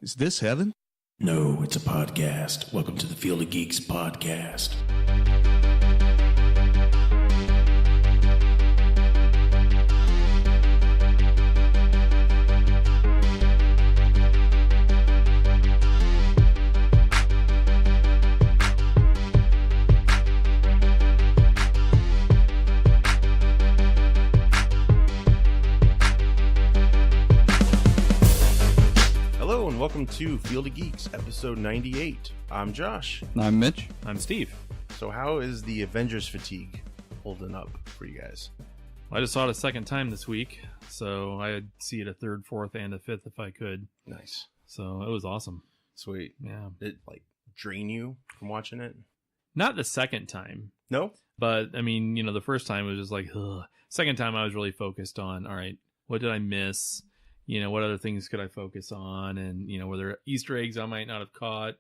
Is this heaven? No, it's a podcast. Welcome to the Field of Geeks podcast. Welcome to Field of Geeks, episode 98. I'm Josh. I'm Mitch. I'm Steve. So how is the Avengers fatigue holding up for you guys? Well, I just saw it a second time this week, so I'd see it a third, fourth, and a fifth if I could. Nice. So it was awesome. Sweet. Yeah. Did it, drain you from watching it? Not the second time. No? But, I mean, the first time was just like, ugh. Second time I was really focused on, all right, what did I miss? What other things could I focus on? And, were there Easter eggs I might not have caught?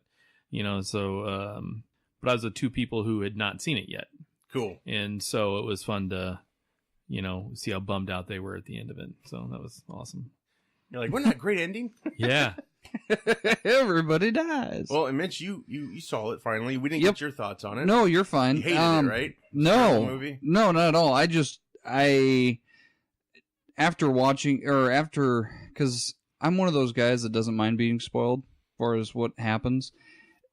But I was the two people who had not seen it yet. Cool. And so it was fun to, see how bummed out they were at the end of it. So that was awesome. You're like, wasn't that a great ending? Yeah. Everybody dies. Well, and Mitch, you saw it finally. We didn't get your thoughts on it. No, you're fine. You hated it, right? No. Movie? No, not at all. Because I'm one of those guys that doesn't mind being spoiled as far as what happens.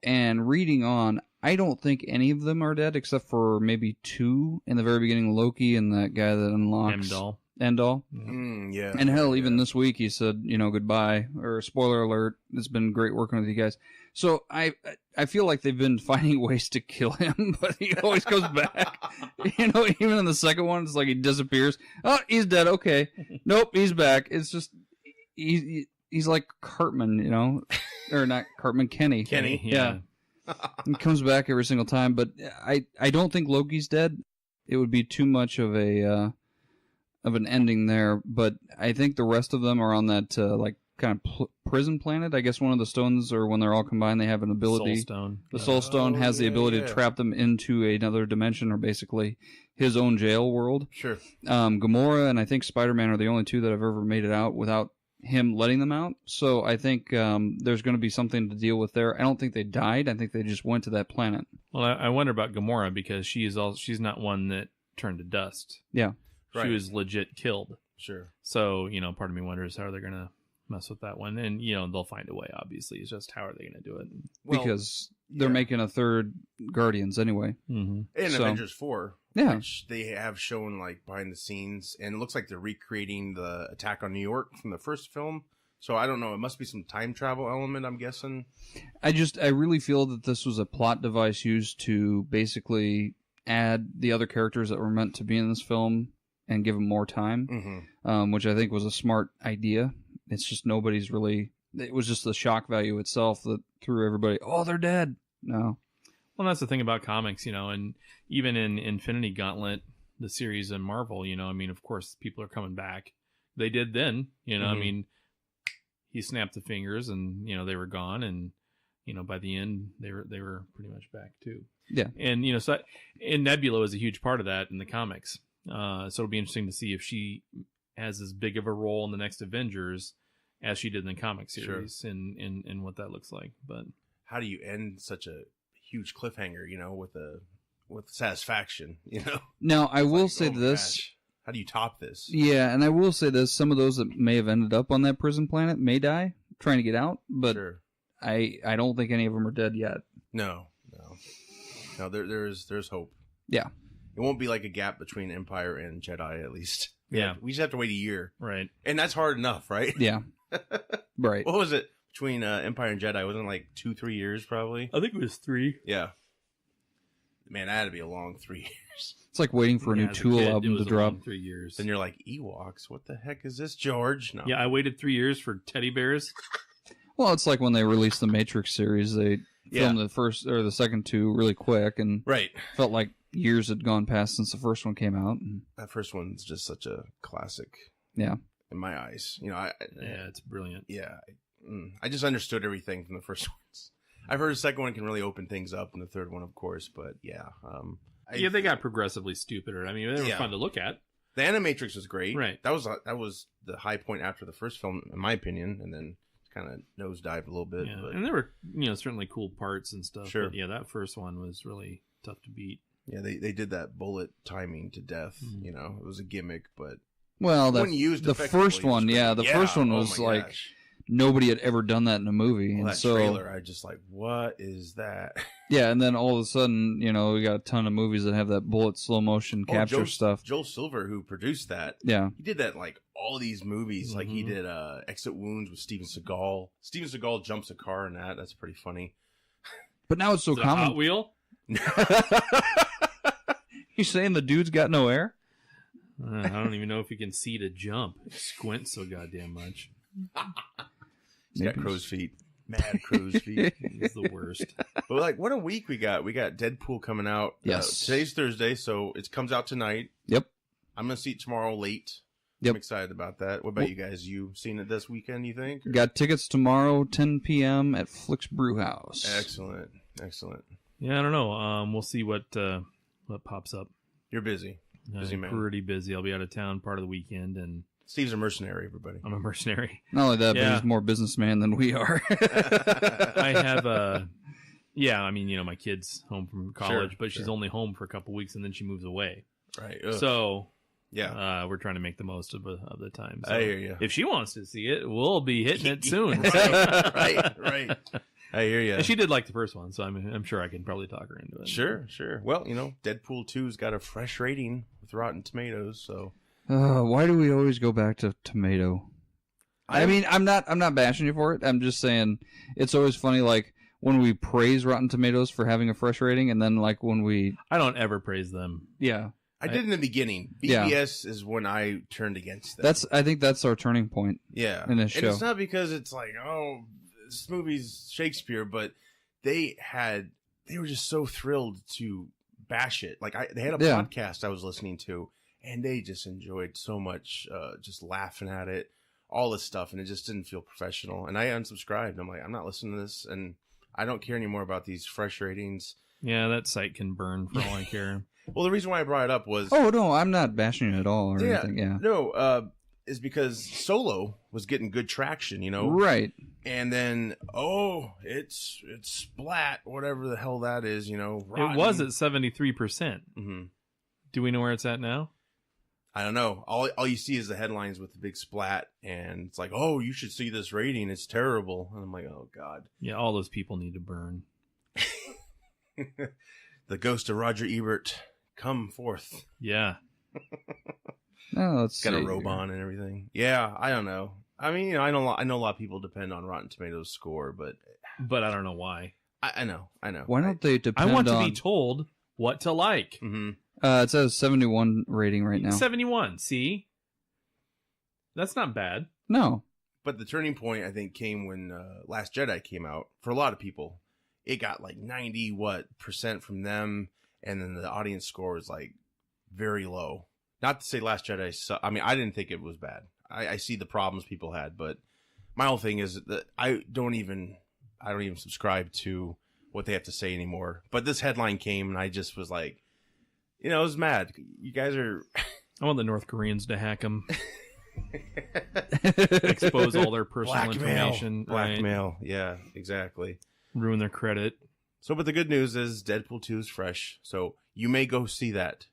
And reading on, I don't think any of them are dead except for maybe two in the very beginning, Loki and that guy that unlocks Endall. Yeah. And hell, even this week he said, goodbye, or spoiler alert, it's been great working with you guys. So I feel like they've been finding ways to kill him, but he always comes back. Even in the second one, it's like he disappears. Oh, he's dead. Okay. Nope, he's back. It's just, he's like Cartman, or not Cartman, Kenny. Kenny. Yeah. He comes back every single time, but I don't think Loki's dead. It would be too much of an ending there, but I think the rest of them are on that kind of prison planet. I guess one of the stones, or when they're all combined, they have an ability. Soul Stone. The Soul Stone has the ability to trap them into another dimension, or basically his own jail world. Sure. Gamora and I think Spider-Man are the only two that have ever made it out without him letting them out. So I think there's going to be something to deal with there. I don't think they died. I think they just went to that planet. Well, I wonder about Gamora because she's not one that turned to dust. Yeah. She was legit killed. Sure. So, part of me wonders how they're going to mess with that one. And, they'll find a way, obviously. It's just how are they going to do it? Well, because they're making a third Guardians anyway. Mm-hmm. And Avengers 4. Yeah. Which they have shown, behind the scenes. And it looks like they're recreating the attack on New York from the first film. So, I don't know. It must be some time travel element, I'm guessing. I really feel that this was a plot device used to basically add the other characters that were meant to be in this film and give them more time, which I think was a smart idea. It's just it was just the shock value itself that threw everybody, oh, they're dead. No. Well, that's the thing about comics, and even in Infinity Gauntlet, the series in Marvel, of course, people are coming back. They did then, he snapped the fingers and, they were gone. And, by the end, they were pretty much back too. Yeah. And, and Nebula was a huge part of that in the comics. So it'll be interesting to see if she has as big of a role in the next Avengers as she did in the comic series, and what that looks like. But how do you end such a huge cliffhanger, with satisfaction, Now, I will say this. Gosh, how do you top this? Yeah, and I will say this. Some of those that may have ended up on that prison planet may die trying to get out, but I don't think any of them are dead yet. No. There's hope. Yeah. It won't be like a gap between Empire and Jedi, at least. Yeah. We just have to wait a year. Right. And that's hard enough, right? Yeah. Right. What was it between Empire and Jedi? Wasn't it 2-3 years, probably? I think it was 3. Yeah. Man, that had to be a long 3 years. It's like waiting for a new Tool album to drop. 3 years. Then you're like, Ewoks, what the heck is this, George? No. Yeah, I waited 3 years for teddy bears. Well, it's like when they released the Matrix series, they filmed the first or the second two really quick, and felt like years had gone past since the first one came out. And that first one's just such a classic. Yeah. In my eyes. It's brilliant. Yeah. I just understood everything from the first ones. I've heard the second one can really open things up, and the third one, of course, but yeah. They got progressively stupider. I mean, they were fun to look at. The Animatrix was great. Right. That was the high point after the first film, in my opinion, and then kind of nosedived a little bit. Yeah. But, And there were, certainly cool parts and stuff. Sure. But yeah, that first one was really tough to beat. yeah, they did that bullet timing to death. Mm-hmm. It was a gimmick, but Well, when used the effectively, first one, it was yeah, great. the first one oh was my like gosh. nobody had ever done that in a movie, Well, and that so trailer, I just like, what is that? yeah, and then all of a sudden, we got a ton of movies that have that bullet slow motion capture stuff. Joel Silver, who produced that, Yeah, he did that in, like all these movies. Like he did Exit Wounds with Steven Seagal. Steven Seagal jumps a car in that. That's pretty funny. but now it's so Is it a Hot common. Wheel? You saying the dude's got no air? I don't even know if you can see to jump. It squints so goddamn much. He's got crow's feet. Mad crow's feet. He's the worst. But like, what a week we got. We got Deadpool coming out. Yes. Today's Thursday, so it comes out tonight. Yep. I'm going to see it tomorrow late. Yep. I'm excited about that. What about you guys? You seen it this weekend, you think? Or- Got tickets tomorrow, 10 p.m. at Flick's Brew House. Excellent. Excellent. Yeah, I don't know. We'll see what pops up. You're busy. Busy I'm man. pretty busy. I'll be out of town part of the weekend, and Steve's a mercenary, everybody. I'm a mercenary. Not only that, but Yeah. he's more businessman than we are. I have my kid's home from college, Sure, but she's sure. only home for a couple weeks, and then she moves away. Right. Ugh. So yeah. we're trying to make the most of the time. So I hear you. if she wants to see it, we'll be hitting it soon. right. I hear you. And she did like the first one, so I'm sure I can probably talk her into it. Sure. Well, Deadpool 2's got a fresh rating with Rotten Tomatoes, so Why do we always go back to tomato? I mean, I'm not bashing you for it. I'm just saying it's always funny, like when we praise Rotten Tomatoes for having a fresh rating, and then like when we, I don't ever praise them. yeah, I did in the beginning. Yeah. BBS is when I turned against them. I think that's our turning point. Yeah. in this And show. it's not because it's like, oh, this movie's Shakespeare, but they were just so thrilled to bash it. Like they had a Yeah. podcast I was listening to, and they just enjoyed so much just laughing at it, all this stuff, and it just didn't feel professional. And I unsubscribed. I'm like, I'm not listening to this, and I don't care anymore about these fresh ratings. Yeah, that site can burn for all I care. Well, the reason why I brought it up was Oh no, I'm not bashing you at all or anything. Yeah, no, is because Solo was getting good traction, right. And then, it's splat, whatever the hell that is, rotten. It was at 73%. Mm-hmm. Do we know where it's at now? I don't know. All you see is the headlines with the big splat, and it's like, oh, you should see this rating. It's terrible. And I'm like, oh, God. Yeah, all those people need to burn. The ghost of Roger Ebert, come forth. Yeah. No, let's Got see a robe here. on and everything. Yeah, I don't know. I mean, I know a lot of people depend on Rotten Tomatoes score, but But I don't know why. I know. Why don't they I depend want to on? be told what to like. Mm-hmm. It says 71 rating right now. 71, see? That's not bad. No, But the turning point, I think, came when Last Jedi came out. For a lot of people, it got like 90% from them, and then the audience score was like very low. Not to say Last Jedi. I mean, I didn't think it was bad. I see the problems people had, but my whole thing is that I don't even subscribe to what they have to say anymore. But this headline came, and I just was like, I was mad. You guys are. I want the North Koreans to hack them. Expose all their personal information. Blackmail. Yeah, exactly. Right? Ruin their credit. So, but the good news is Deadpool 2 is fresh. So you may go see that.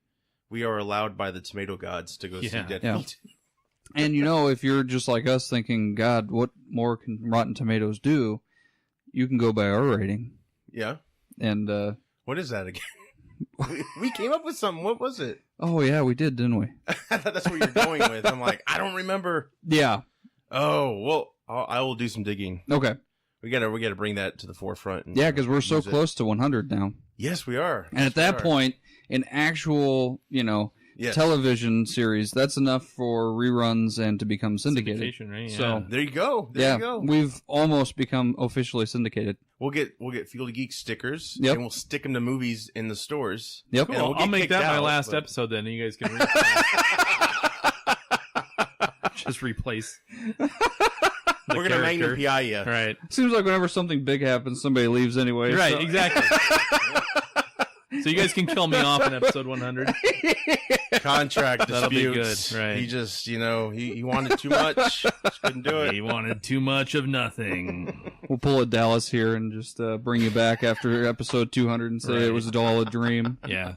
We are allowed by the tomato gods to go see Deadpool Yeah. 2. and if you're just like us thinking, God, what more can Rotten Tomatoes do? You can go by our rating. Yeah. And What is that again? we came up with something. What was it? oh yeah, we did, didn't we? I thought that's what you're going with. I'm like, I don't remember. Yeah. Oh, well, I will do some digging. Okay. We gotta bring that to the forefront. And, Yeah, because we're so use it. close to 100 now. Yes, we are. And at that point, an actual, yes. television series, that's enough for reruns and to become syndicated. Syndication, right? So- There you go. There you go. we've almost become officially syndicated. We'll get Field of Geeks stickers, Yep. and we'll stick them to movies in the stores. Yep. Cool. And we'll I'll get make kicked that my out, last but- episode then. You guys can read just replace. We're gonna Magnum PI you. Right. Seems like whenever something big happens, somebody leaves anyway. Right, so- exactly. So you guys can kill me off in episode 100. Contract That'll be disputes. good, right. He just, he wanted too much. Just couldn't do it. He wanted too much of nothing. We'll pull a Dallas here and just bring you back after episode 200 and say Right. it was all a dream. Yeah.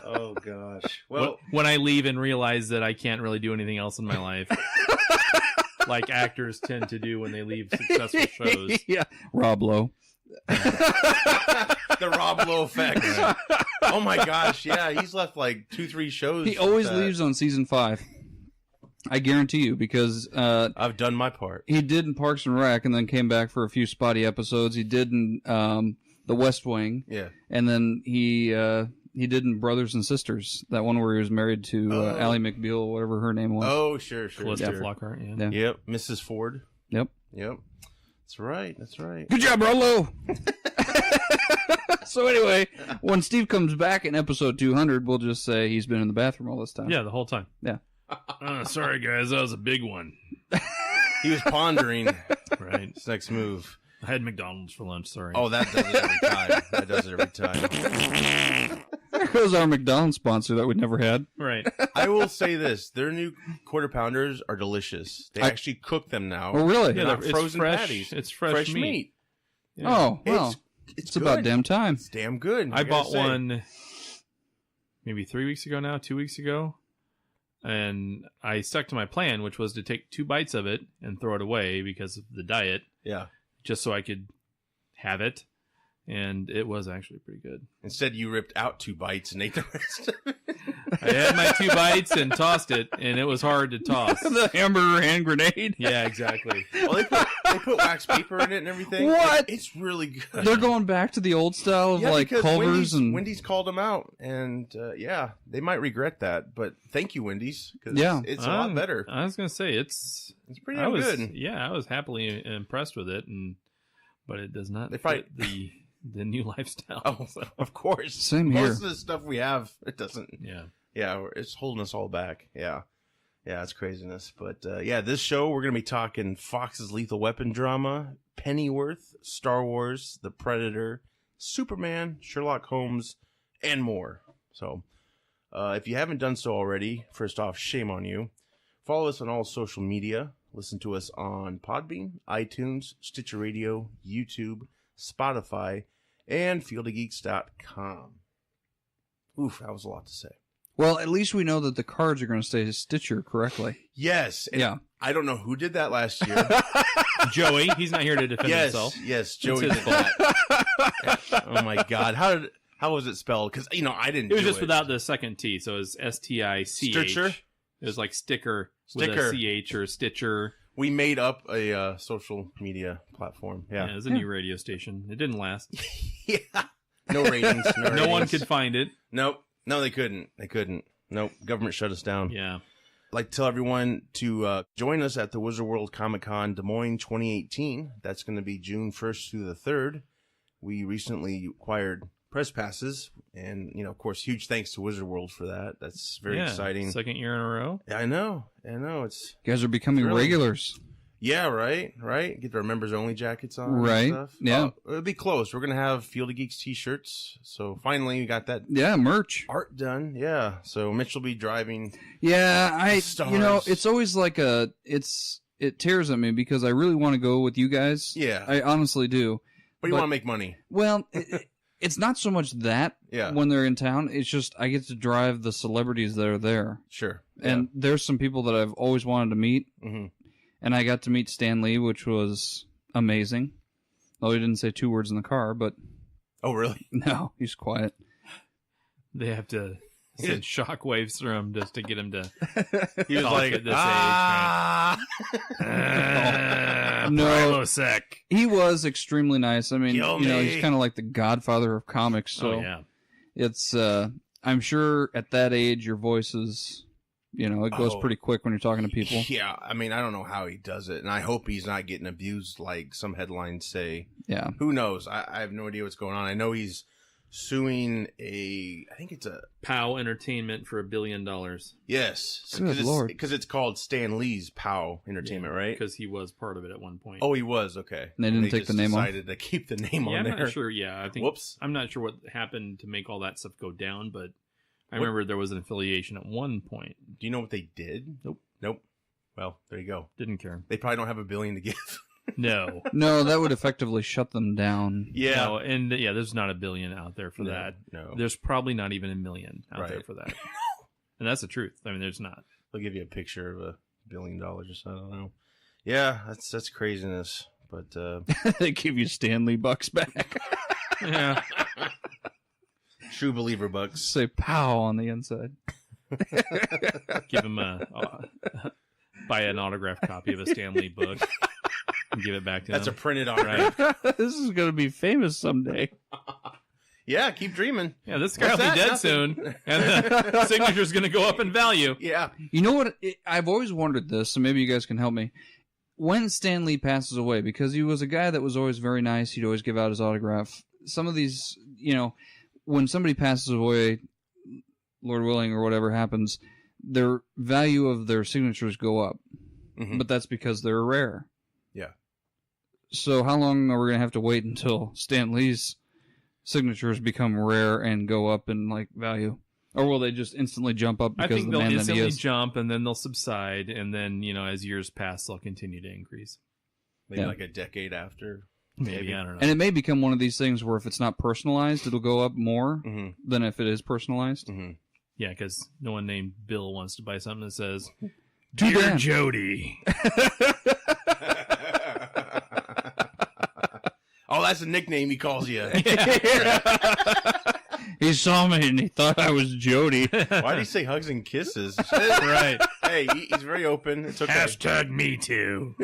Oh gosh. Well, When I leave and realize that I can't really do anything else in my life, like actors tend to do when they leave successful shows. Yeah, Rob Lowe. the Rob Lowe effect. Oh my gosh, yeah, he's left like 2-3 shows. He always with that. leaves on season 5. I guarantee you, because I've done my part. he did in Parks and Rec, and then came back for a few spotty episodes. He did in The West Wing, Yeah. and then he did in Brothers and Sisters, that one where he was married to Ally McBeal, whatever her name was. Oh, sure. Calista sure. Flockhart, yeah. Yeah. Yep, Mrs. Ford. Yep. That's right. That's right. Good job, Rollo. So anyway, when Steve comes back in episode 200, we'll just say he's been in the bathroom all this time. Yeah, the whole time. Yeah. Oh, sorry, guys. That was a big one. He was pondering Right. his next move. I had McDonald's for lunch. Sorry. Oh, that does it every time. That does it every time. There goes our McDonald's sponsor that we never had. Right. I will say this: their new quarter pounders are delicious. They actually cook them now. Oh, really? They're not it's frozen fresh. patties. It's fresh meat. Yeah. Oh, well, It's it's about good. damn time. It's damn good. I gotta bought say. one maybe 3 weeks ago now, 2 weeks ago. And I stuck to my plan, which was to take 2 bites of it and throw it away because of the diet, Yeah. just so I could have it. And it was actually pretty good. Instead, you ripped out 2 bites and ate the rest of it. I had my 2 bites and tossed it, and it was hard to toss. The hamburger hand grenade. Yeah, exactly. Well, they put wax paper in it and everything. What? It's really good. They're going back to the old style of like because Culver's Wendy's called them out, and yeah, they might regret that. But thank you, Wendy's, because Yeah. it's a lot better. I was going to say, it's It's pretty damn good. Yeah, I was happily impressed with it, but it does not They fit the new lifestyle. Oh, of course. Same here. Most of the stuff we have, it doesn't. Yeah. Yeah, it's holding us all back. Yeah, it's craziness. But yeah, this show we're gonna be talking Fox's Lethal Weapon drama, Pennyworth, Star Wars, The Predator, Superman, Sherlock Holmes, and more. So, if you haven't done so already, first off, shame on you. Follow us on all social media. Listen to us on Podbean, iTunes, Stitcher Radio, YouTube, Spotify, and fieldofgeeks.com. Oof, that was a lot to say. Well, at least we know that the cards are going to stay Stitcher correctly. Yes. And Yeah. I don't know who did that last year. Joey, he's not here to defend himself. Yes, Joey his did that. Oh my God. How was it spelled? Because, I didn't It was do just without the second T, so it was STICH. Stitcher? It was like sticker with a CH or Stitcher. We made up a social media platform. Yeah, Yeah. it was a new radio station. It didn't last. Yeah. No ratings. No one could find it. Nope. No, they couldn't. Nope. Government shut us down. Yeah. I'd like to tell everyone to join us at the Wizard World Comic Con Des Moines 2018. That's going to be June 1st through the 3rd. We recently acquired press passes, and of course, huge thanks to Wizard World for that. That's very exciting. Second year in a row. I know. It's You guys are becoming Really? regulars. yeah, right. Get our members only jackets on, Right, And stuff. yeah. It'll be close. We're gonna have Field of Geeks t-shirts. So finally, we got that Yeah, merch. art done. Yeah. So Mitch will be driving. Yeah, Stars. it's always like it tears at me because I really want to go with you guys. Yeah. I honestly do. But you but- want to make money. Well, it's not so much that Yeah. when they're in town. It's just I get to drive the celebrities that are there. Sure. And there's some people that I've always wanted to meet. hmm And I got to meet Stan Lee, which was amazing. Though he didn't say 2 words in the car, but Oh, really? no, he's quiet. They have to send shockwaves through him just to get him to He was talk like, at this No. sec. He was extremely nice. I mean, Kill he's me. kind of like the godfather of comics. So Oh, yeah. it's, I'm sure at that age, your voice is, it goes Oh. pretty quick when you're talking to people. Yeah, I mean, I don't know how he does it, and I hope he's not getting abused like some headlines say. Yeah. Who knows? I have no idea what's going on. I know he's suing I think it's a POW Entertainment for $1 billion. yes, Good Lord. because it's called Stan Lee's POW Entertainment, right? Because he was part of it at one point. Oh, he was okay. And they didn't take just the name off? decided to keep the name yeah, on I'm there. not sure. Yeah, I think. Whoops. I'm not sure what happened to make all that stuff go down, but I remember there was an affiliation at one point. Do you know what they did? Nope. Well, there you go. Didn't care. They probably don't have $1 billion to give. No. No, that would effectively shut them down. Yeah. No, and yeah, there's not $1 billion out there for that. No. There's probably not even $1 million out there Right. for that. And that's the truth. I mean, there's not. They'll give you a picture of $1 billion or so. I don't know. Yeah, that's craziness. But They give you Stanley bucks back. Yeah. true believer bucks. Say pow on the inside. Give him buy an autographed copy of a Stanley book and give it back to That's a him. printed autograph. This is going to be famous someday. Yeah, keep dreaming. Yeah, this guy will What's be that? dead Nothing. soon, and the signature's going to go up in value. Yeah. You know what? I've always wondered this, so maybe you guys can help me. When Stan Lee passes away, because he was a guy that was always very nice, he'd always give out his autograph. Some of these, when somebody passes away, Lord willing or whatever happens, their value of their signatures go up. Mhm. But that's because they're rare. Yeah. So how long are we going to have to wait until Stan Lee's signatures become rare and go up in value? Or will they just instantly jump up I because think of the they'll man that he instantly is? jump, and then they'll subside, and then as years pass, they'll continue to increase. Maybe Yeah. like a decade after. Maybe, I don't know. And it may become one of these things where if it's not personalized, it'll go up more Mm-hmm. than if it is personalized. Mm-hmm. Yeah, because no one named Bill wants to buy something that says, Too "Dear bad. Jody." Oh, that's a nickname he calls you. He saw me and he thought I was Jody. Why do you say hugs and kisses? Right. Hey, he's very open. It's okay. me too.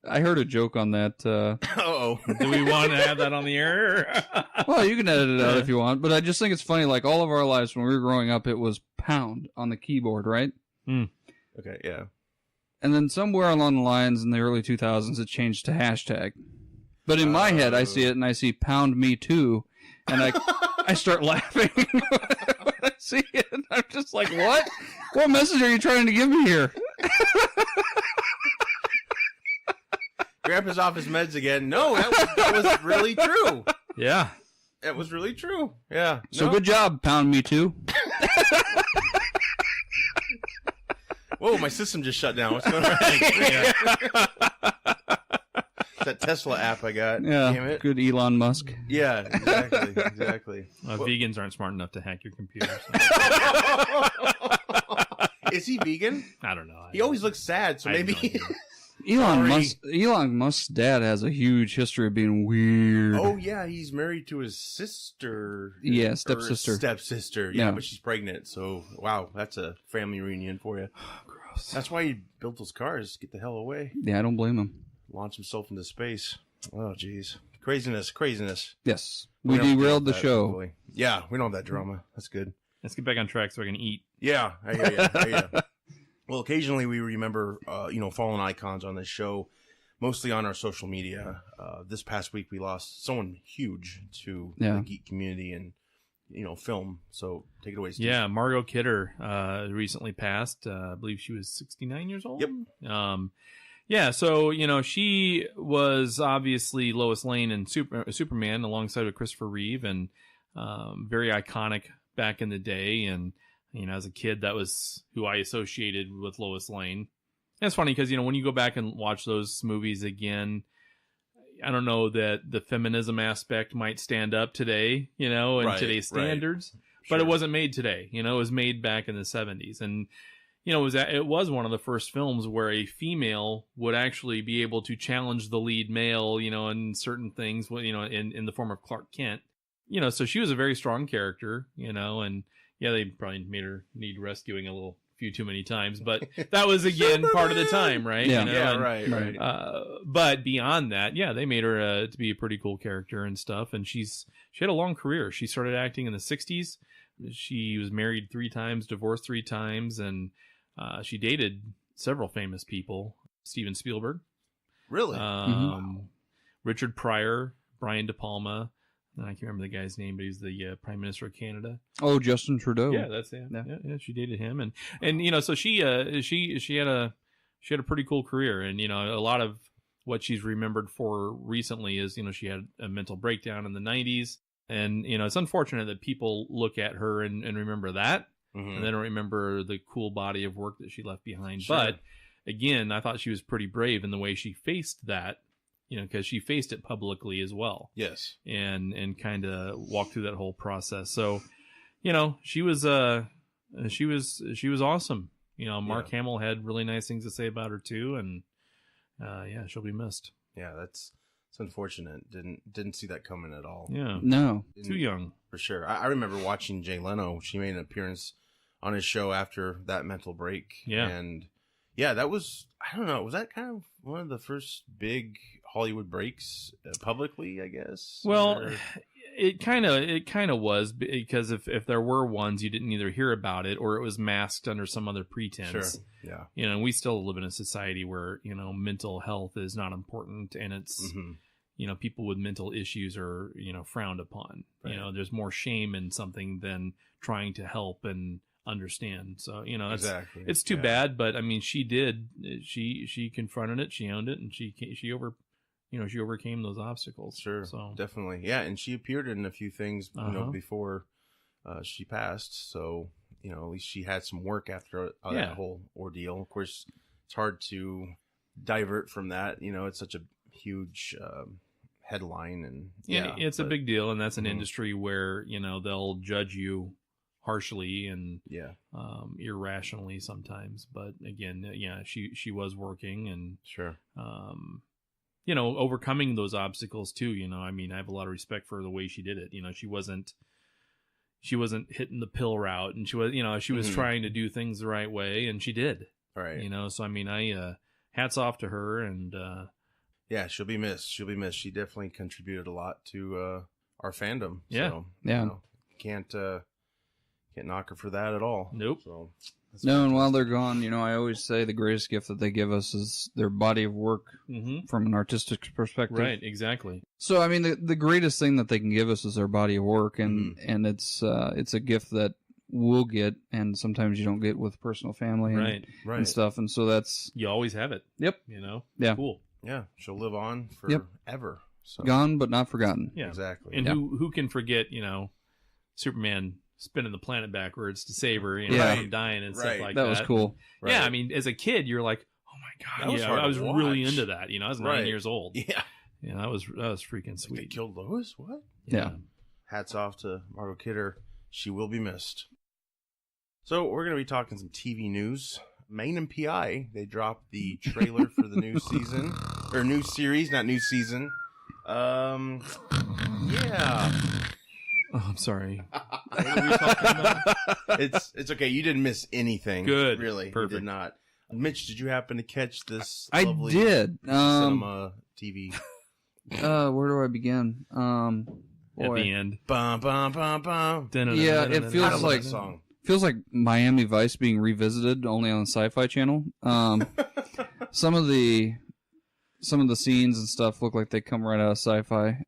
I heard a joke on that. Uh-oh. Do we want to have that on the air? Well, you can edit it out if you want, but I just think it's funny. Like all of our lives when we were growing up, it was pound on the keyboard, right? Okay, yeah. And then somewhere along the lines in the early 2000s, it changed to hashtag. But in my head, I see it and I see pound me too, and I start laughing when I see it. I'm just like, what? What message are you trying to give me here? Grandpa's off his meds again. No, that was really true. Yeah. That was really true. Yeah. So No. good job, pound me too. Whoa, my system just shut down. What's going on? Yeah. That Tesla app I got. Yeah, Damn it. good Elon Musk. Yeah, exactly. Vegans aren't smart enough to hack your computer. Is he vegan? I don't know. He always looks sad, so I have maybe. no idea. Elon Musk's dad has a huge history of being weird. Oh yeah, he's married to his sister. Yeah, Or stepsister. Stepsister. Yeah, Yeah. but she's pregnant. So wow, that's a family reunion for you. Gross. That's why he built those cars. Get the hell away. Yeah, I don't blame him. Launch himself into space. Oh jeez, craziness. Yes, we don't have to deal derailed the with that, show. hopefully. Yeah, we don't have that drama. That's good. Let's get back on track so I can eat. Yeah, I hear you. Well, occasionally we remember, fallen icons on this show, mostly on our social media. This past week we lost someone huge to Yeah. the geek community and, film. So take it away, Steve. Yeah, Margot Kidder recently passed. I believe she was 69 years old. Yep. Yeah, so, she was obviously Lois Lane in Superman alongside with Christopher Reeve, and very iconic back in the day. And, as a kid, that was who I associated with Lois Lane. And it's funny because, when you go back and watch those movies again, I don't know that the feminism aspect might stand up today, in Right, today's right. standards. But it Sure. wasn't made today. It was made back in the 70s. And, it was one of the first films where a female would actually be able to challenge the lead male, in certain things, in the form of Clark Kent. So she was a very strong character, and yeah, they probably made her need rescuing a few too many times, but that was, again, part of the time, right? Yeah. Yeah, And, right. but beyond that, yeah, they made her to be a pretty cool character and stuff. And she had a long career. She started acting in the 60s. She was married 3 times, divorced 3 times, and she dated several famous people. Steven Spielberg, Really? Richard Pryor, Brian De Palma, I can't remember the guy's name, but he's the Prime Minister of Canada. Oh, Justin Trudeau. Yeah, that's it. Yeah, she dated him, and so she had a pretty cool career, and a lot of what she's remembered for recently is she had a mental breakdown in the 90s, and it's unfortunate that people look at her and remember that, and they don't remember the cool body of work that she left behind. Sure. But again, I thought she was pretty brave in the way she faced that. Because she faced it publicly as well. Yes. And kind of walked through that whole process. So, she was awesome. Mark Hamill had really nice things to say about her too, and she'll be missed. Yeah, it's unfortunate. Didn't see that coming at all. Yeah. No. Too young. For sure. I remember watching Jay Leno. She made an appearance on his show after that mental break. Yeah. And yeah, that was, I don't know, was that kind of one of the first big Hollywood breaks publicly, I guess? Well, or... it kind of was, because if there were ones, you didn't either hear about it or it was masked under some other pretense. Sure. Yeah. And we still live in a society where, mental health is not important, and it's, people with mental issues are, frowned upon. Right. There's more shame in something than trying to help and understand. So, exactly. It's too bad, but I mean, she confronted it, she owned it, and she overcame those obstacles. Sure. So definitely. Yeah. And she appeared in a few things, before she passed. So, at least she had some work after that whole ordeal. Of course, it's hard to divert from that. It's such a huge headline, and it's a big deal. And that's an industry where, they'll judge you harshly and irrationally sometimes. But again, she was working, and sure. Overcoming those obstacles too. I mean, I have a lot of respect for the way she did it. She wasn't hitting the pill route, and she was trying to do things the right way, and she did. Right. So I mean, hats off to her, and yeah, she'll be missed. She definitely contributed a lot to our fandom. Yeah. So, yeah. Can't knock her for that at all. Nope. So, no, and while they're gone, I always say the greatest gift that they give us is their body of work from an artistic perspective. Right, exactly. So, I mean, the greatest thing that they can give us is their body of work, and it's a gift that we'll get, and sometimes you don't get with personal family and stuff, and so that's... You always have it. Yep. Yeah. Cool. Yeah, she'll live on forever. So. Gone, but not forgotten. Yeah. Exactly. And who can forget, Superman spinning the planet backwards to save her, from dying and stuff like that. That was cool. Right. Yeah, I mean, as a kid, you're like, oh my god, I was really into that. I was 9 years old. Yeah, that was freaking sweet. They killed Lois. What? Yeah. Hats off to Margot Kidder. She will be missed. So we're gonna be talking some TV news. Magnum PI. They dropped the trailer for the new season or new series, not new season. Yeah. Oh, I'm sorry. What are we talking about? It's okay. You didn't miss anything. Good. Really. Perfect. You did not. Mitch, did you happen to catch this? I lovely did. Cinema TV. Where do I begin? At the end. Bum, bum, bum, bum. Yeah, it feels like song. Feels like Miami Vice being revisited, only on the Sci-Fi Channel. Some of the scenes and stuff look like they come right out of Sci-Fi.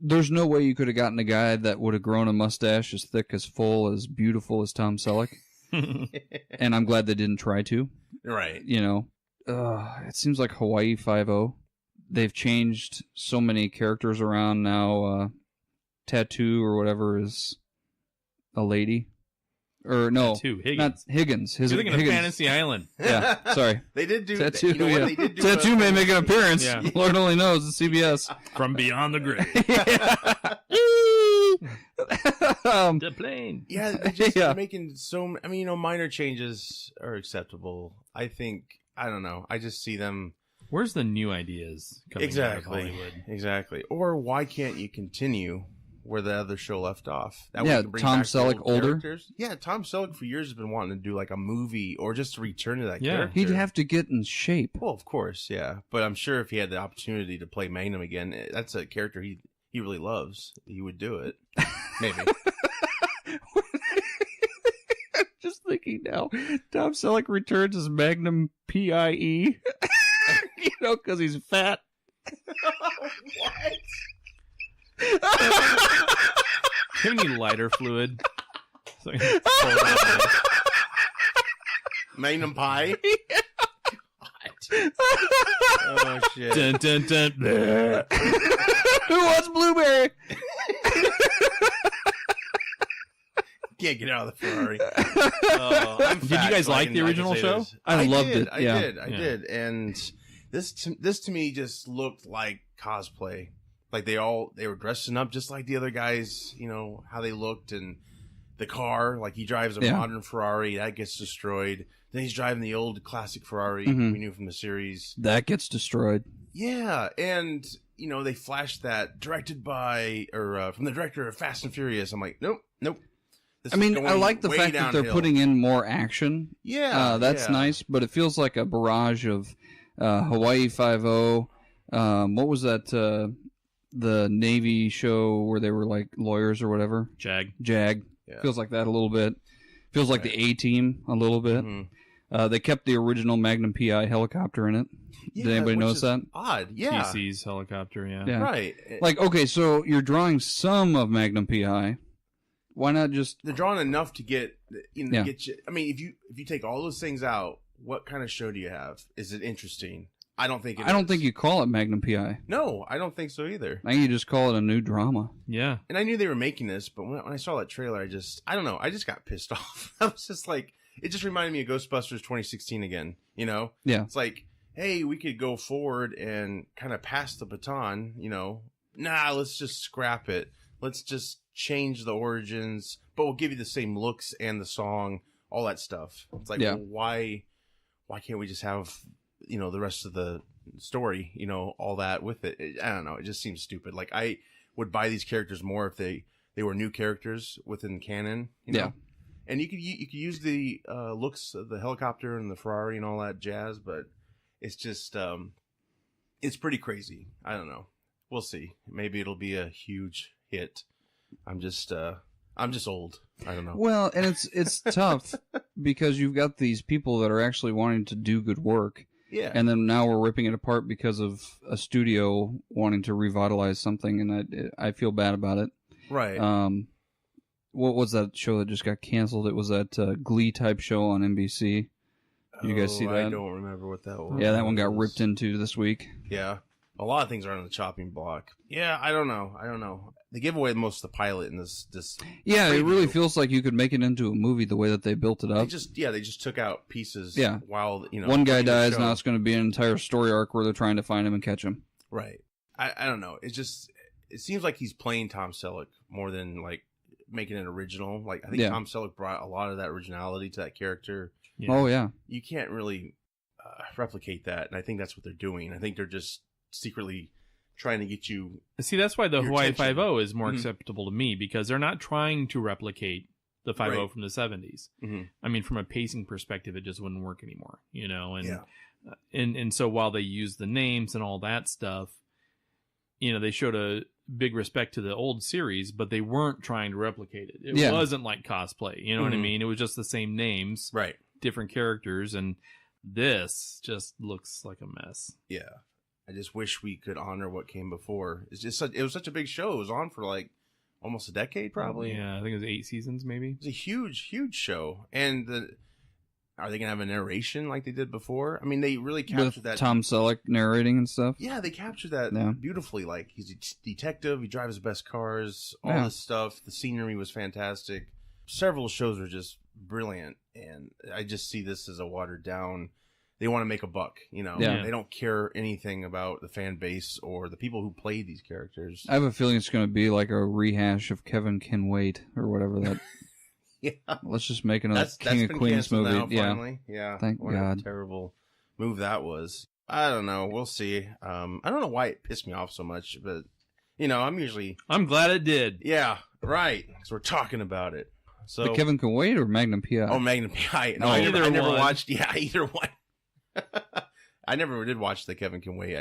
There's no way you could have gotten a guy that would have grown a mustache as thick, as full, as beautiful as Tom Selleck. And I'm glad they didn't try to. Right. It seems like Hawaii Five-0. They've changed so many characters around now. Tattoo or whatever is a lady. Or no, Tattoo, Higgins. Not Higgins. You're thinking Higgins. of Fantasy Island. Yeah, sorry. They did do Tattoo. You know what? They did do Tattoo may make an appearance. Yeah. Lord only knows. It's CBS. From Beyond the Grave. The plane. Yeah, they're just making so. I mean, minor changes are acceptable. I think. I don't know. I just see them. Where's the new ideas coming out of Hollywood? Exactly. Or why can't you continue where the other show left off? That way you can bring Tom Selleck older. Characters. Yeah, Tom Selleck for years has been wanting to do like a movie or just to return to that character. He'd have to get in shape. Well, of course, yeah. But I'm sure if he had the opportunity to play Magnum again, that's a character he really loves. He would do it. Maybe. Just thinking now, Tom Selleck returns as Magnum PIE. Because he's fat. What? Do you have any lighter fluid? So I can pull it out. Magnum pie. God. Oh shit. Dun, dun, dun. Who wants blueberry? Can't get out of the Ferrari. Did you guys like the original show? I loved it. I Yeah. did. And this to me just looked like cosplay. Like they were dressing up just like the other guys, you know, how they looked, and the car, like he drives a modern Ferrari, that gets destroyed. Then he's driving the old classic Ferrari we knew from the series. That gets destroyed. Yeah, and you know, they flashed that directed by from the director of Fast and Furious. I'm like, nope. This I mean, I like the fact that they're putting in more action. Yeah, that's nice, but it feels like a barrage of Hawaii Five-0. What was that? The Navy show where they were like lawyers or whatever. Jag. Yeah. Feels like that a little bit. Feels like the A-Team a little bit. Mm-hmm. They kept the original Magnum PI helicopter in it. Did anybody notice that? Odd, yeah. TC's helicopter, yeah. Yeah. Right. Like, okay, so you're drawing some of Magnum PI. Why not just... They're drawing enough to get get you. I mean, if you take all those things out, what kind of show do you have? Is it interesting? I don't think. I don't think you call it Magnum PI. No, I don't think so either. I think you just call it a new drama. Yeah. And I knew they were making this, but when I saw that trailer, I don't know. I just got pissed off. I was just like, it just reminded me of Ghostbusters 2016 again. You know? Yeah. It's like, hey, we could go forward and kind of pass the baton. You know? Nah, let's just scrap it. Let's just change the origins, but we'll give you the same looks and the song, all that stuff. It's like, well, why can't we just have, you know, the rest of the story, you know, all that with it? I don't know. It just seems stupid. Like, I would buy these characters more if they were new characters within canon, you know? And you could use the looks of the helicopter and the Ferrari and all that jazz, but it's just, it's pretty crazy. I don't know. We'll see. Maybe it'll be a huge hit. I'm just old. I don't know. Well, and it's tough because you've got these people that are actually wanting to do good work. Yeah. And then now we're ripping it apart because of a studio wanting to revitalize something, and I feel bad about it. Right. What was that show that just got canceled? It was that Glee type show on NBC. Did you guys see that? I don't remember what that was. Yeah, that one got ripped into this week. Yeah. A lot of things are on the chopping block. Yeah, I don't know. They give away most of the pilot in this. Yeah, preview. it really feels like you could make it into a movie the way that they built it up. They just took out pieces. Yeah. While, you know, one guy dies, now it's going to be an entire story arc where they're trying to find him and catch him. Right. I don't know. It seems like he's playing Tom Selleck more than like making it original. Like, I think Tom Selleck brought a lot of that originality to that character. Yeah. Oh yeah. You can't really replicate that, and I think that's what they're doing. I think they're just secretly trying to get you. See, that's why the Hawaii attention. 5-0 is more acceptable to me, because they're not trying to replicate the 5-0 Right. from the 70s. Mm-hmm. I mean, from a pacing perspective, it just wouldn't work anymore, you know? And, Yeah. and so while they use the names and all that stuff, you know, they showed a big respect to the old series, but they weren't trying to replicate it. It wasn't like cosplay, you know what I mean? It was just the same names, Right. different characters, and this just looks like a mess. Yeah. I just wish we could honor what came before. It's just it was such a big show. It was on for like almost a decade, probably. Yeah, I think it was 8 seasons, maybe. It was a huge show. And are they gonna have a narration like they did before? I mean, they really captured With that. Tom Selleck narrating and stuff. Yeah, they captured that beautifully. Like, he's a detective. He drives the best cars. All this stuff. The scenery was fantastic. Several shows were just brilliant, and I just see this as a watered down. They want to make a buck, you know. Yeah. They don't care anything about the fan base or the people who play these characters. I have a feeling it's going to be like a rehash of Kevin Can Wait or whatever that. Yeah. Let's just make another King of been Queens canceled movie. now, finally. Yeah. Thank what God. A terrible move that was. I don't know. We'll see. I don't know why it pissed me off so much, but you know, I'm glad it did. Yeah, right. Because we're talking about it. So The Kevin Can Wait or Magnum PI? Oh, Magnum PI. No, Either I never one. watched. Yeah, either one. I never did watch the Kevin Can Wait.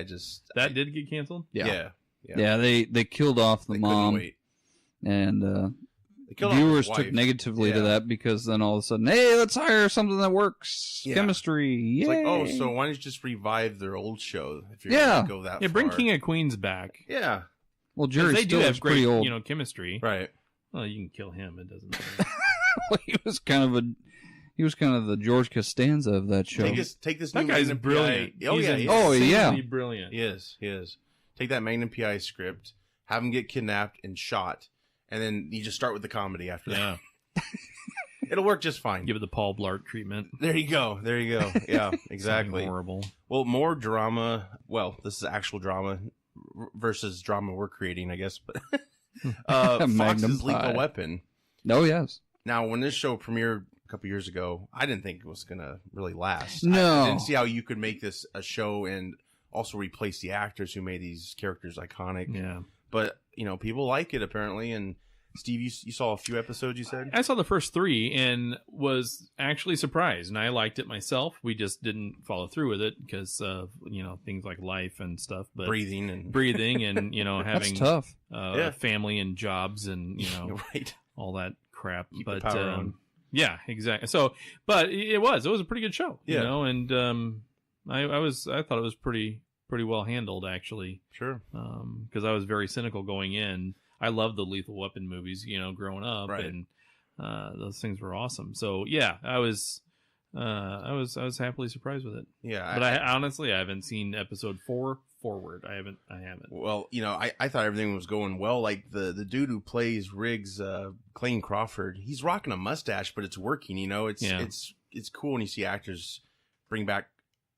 That did get canceled? Yeah. Yeah, they killed off the They mom, couldn't wait. and They killed off viewers his took wife. negatively to Yeah. that because then all of a sudden, hey, let's hire something that works. Yeah. Chemistry. Yay. It's like, oh, so why don't you just revive their old show if you're Yeah. gonna go that Yeah, bring far? King of Queens back. Yeah. Well, Jerry they do Stiller's have great, pretty old. chemistry. Right. Well, you can kill him. It doesn't matter. Well, he was kind of the George Costanza of that show. Take this. That new guy's Magnum brilliant. PI. Oh He's yeah. He Oh, is. yeah. insanely brilliant. He is. Take that Magnum PI script, have him get kidnapped and shot, and then you just start with the comedy after that. It'll work just fine. Give it the Paul Blart treatment. There you go. Yeah, exactly. Something horrible. Well, more drama. Well, this is actual drama versus drama we're creating, I guess. But Magnum Fox's Pie. Lethal Weapon. Oh, yes. Now, when this show premiered a couple years ago, I didn't think it was going to really last. No. I didn't see how you could make this a show and also replace the actors who made these characters iconic. Yeah. But, people like it apparently. And Steve, you saw a few episodes, you said? I saw the first 3 and was actually surprised, and I liked it myself. We just didn't follow through with it because of, things like life and stuff. But breathing and having That's tough. family and jobs and, right. all that crap. Keep but the power on. yeah, exactly. So, but it was a pretty good show, Yeah. and I thought it was pretty well handled actually. Sure. Because I was very cynical going in. I loved the Lethal Weapon movies, growing up, Right. and those things were awesome. So yeah, I was happily surprised with it. Yeah. But I honestly haven't seen episode 4 forward. I haven't. Well, I thought everything was going well. Like the dude who plays Riggs, Clayne Crawford, he's rocking a mustache, but it's working. It's cool when you see actors bring back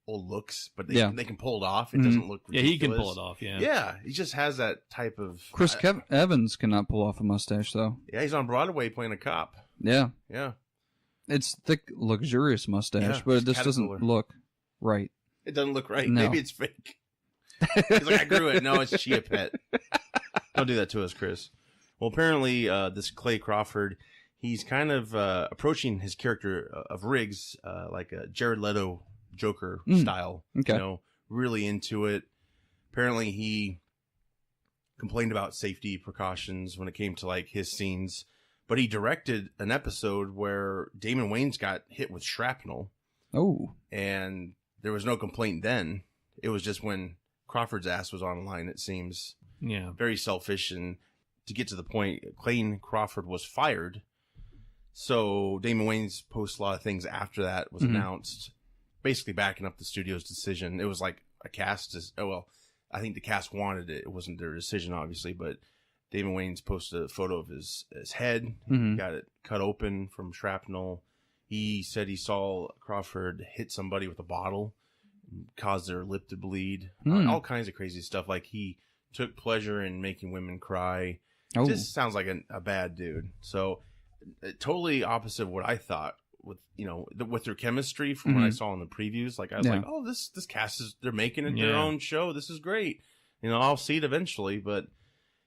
old looks, but they can pull it off. It doesn't look ridiculous. Yeah, he can pull it off. Yeah. Yeah, he just has that type of. Chris Evans cannot pull off a mustache, though. Yeah, he's on Broadway playing a cop. Yeah. Yeah. It's thick, luxurious mustache, Yeah, but it it's just doesn't Caterpillar. look right. It doesn't look right. No. Maybe it's fake. He's like, I grew it. No, it's Chia Pet. Don't do that to us, Chris. Well, apparently, this Clay Crawford, he's kind of approaching his character of Riggs like a Jared Leto Joker style. Okay. Really into it. Apparently, he complained about safety precautions when it came to like his scenes, but he directed an episode where Damon Wayans got hit with shrapnel. Oh. And there was no complaint then. It was just when Crawford's ass was on the line, it seems. Yeah. Very selfish. And to get to the point, Clayne Crawford was fired. So Damon Wayans posted a lot of things after that was announced, basically backing up the studio's decision. It was like a cast. I think the cast wanted it. It wasn't their decision, obviously, but Damon Wayans posted a photo of his head. He got it cut open from shrapnel. He said he saw Crawford hit somebody with a bottle, caused their lip to bleed. All kinds of crazy stuff. Like he took pleasure in making women cry. Oh. Just sounds like a bad dude. So totally opposite of what I thought with with their chemistry from what I saw in the previews. Like I was like, oh, this cast they're making it their own show. This is great. I'll see it eventually, but.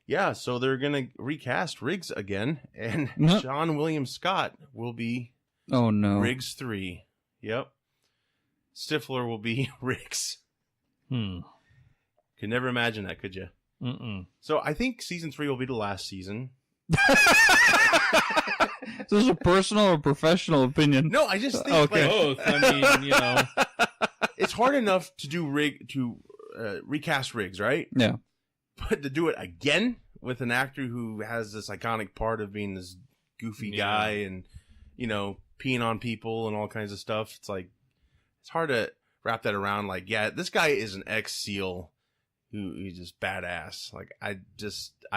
Yeah, so they're going to recast Riggs again, and Sean William Scott will be Riggs 3. Yep. Stifler will be Riggs. Could never imagine that, could you? So I think season 3 will be the last season. Is this a personal or professional opinion? No, I just think both. I mean, it's hard enough to do recast Riggs, right? Yeah. But to do it again with an actor who has this iconic part of being this goofy guy and, peeing on people and all kinds of stuff, it's like, it's hard to wrap that around. Like, yeah, this guy is an ex-SEAL who's just badass. Like, I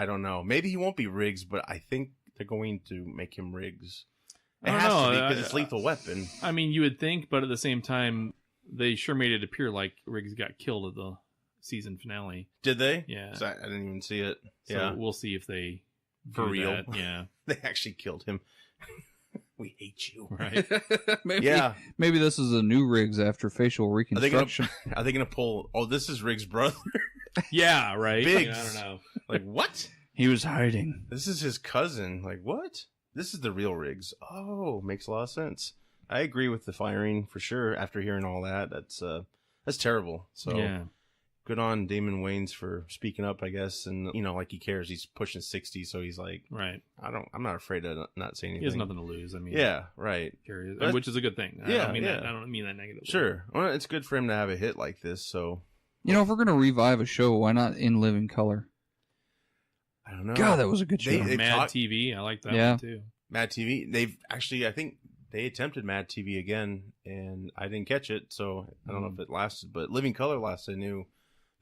don't know. Maybe he won't be Riggs, but I think they're going to make him Riggs. It has to be because it's Lethal Weapon. I mean, you would think, but at the same time, they sure made it appear like Riggs got killed at the season finale. Did they? Yeah. I didn't even see it. So we'll see if they for real. That. Yeah. They actually killed him. We hate you. Right. Maybe this is a new Riggs after facial reconstruction. Are they gonna pull? Oh, this is Riggs' brother. Yeah. Right. Biggs. I don't know. Like what? He was hiding. This is his cousin. Like what? This is the real Riggs. Oh, makes a lot of sense. I agree with the firing for sure. After hearing all that, that's terrible. So. Yeah. Good on Damon Wayans for speaking up, I guess, and like he cares. He's pushing 60, so he's like, right. I'm not afraid of not saying anything. He has nothing to lose. I mean, yeah, right. Which is a good thing. I don't mean that negatively. Sure, well, it's good for him to have a hit like this. So, if we're gonna revive a show, why not In Living Color? I don't know. God, that was a good show. They Mad talk- TV. I like that Yeah. one too. Mad TV. They've actually, I think they attempted Mad TV again, and I didn't catch it, so I don't know if it lasted. But Living Color last I knew,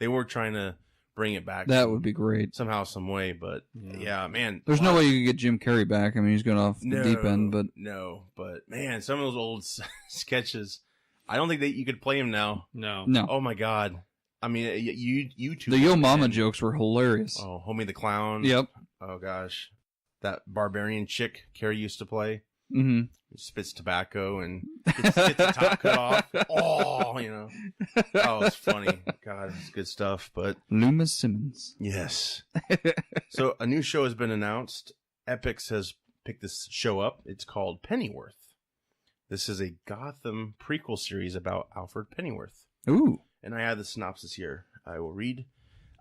they were trying to bring it back. That would be great. somehow, some way. But yeah, man, There's no way you could get Jim Carrey back. I mean, he's going off the deep end, but but man, some of those old sketches, I don't think that you could play them now. No. Oh my god. I mean, YouTube. The Yo Mama jokes were hilarious. Oh, Homie the Clown. Yep. Oh gosh, that barbarian chick Carrie used to play. Mm-hmm. Spits tobacco and gets the top cut off. Oh, Oh, it's funny. God, it's good stuff. But Loomis Simmons. yes. So a new show has been announced. Epix has picked this show up. It's called Pennyworth. This is a Gotham prequel series about Alfred Pennyworth. Ooh. And I have the synopsis here. I will read.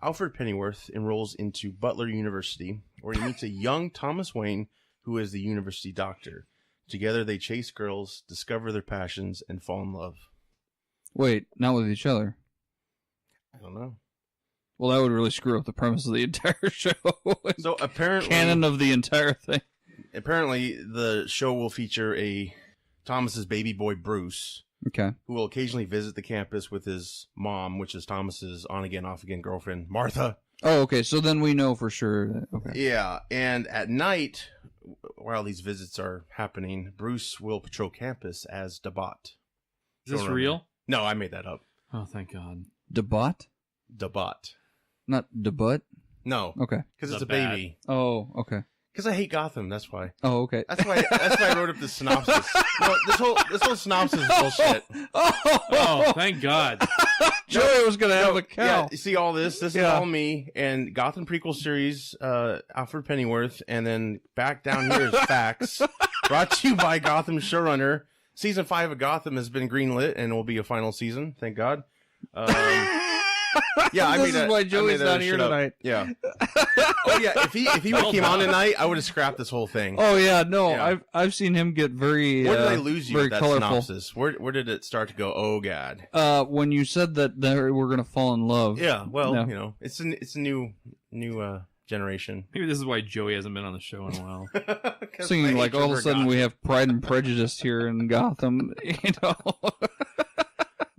Alfred Pennyworth enrolls into Butler University, where he meets a young Thomas Wayne, who is the university doctor. Together, they chase girls, discover their passions, and fall in love. Wait, not with each other. I don't know. Well, that would really screw up the premise of the entire show. So apparently, canon of the entire thing. Apparently, the show will feature Thomas's baby boy Bruce, Okay. who will occasionally visit the campus with his mom, which is Thomas's on-again, off-again girlfriend, Martha. Oh, okay. So then we know for sure. Okay. Yeah, and at night, while these visits are happening, Bruce will patrol campus as Dabot. Is this real? No, I made that up. Oh, thank God. Debot? Dabot. Not debut? No, Okay. because it's The a bat. baby. Oh, okay. Because I hate Gotham. That's why. Oh, okay. That's why I wrote up the synopsis. No, this whole synopsis is bullshit. Oh, thank God. Joey was going to have a cow. Yeah, you see all this? This is Yeah. all me and Gotham prequel series, Alfred Pennyworth, and then back down here is Facts, brought to you by Gotham showrunner. Season 5 of Gotham has been greenlit and will be a final season. Thank God. Yeah, I This made is why Joey's not here tonight. Yeah. Oh yeah, if he would have came on tonight, I would have scrapped this whole thing. Oh yeah, no, Yeah. I've seen him get very Where did I lose you very with that colorful. synopsis? Where did it start to go? Oh God. When you said that we're gonna fall in love. Yeah. Well, No. it's a new generation. Maybe this is why Joey hasn't been on the show in a while. Singing like all of a sudden we have Pride and Prejudice here in Gotham, you know.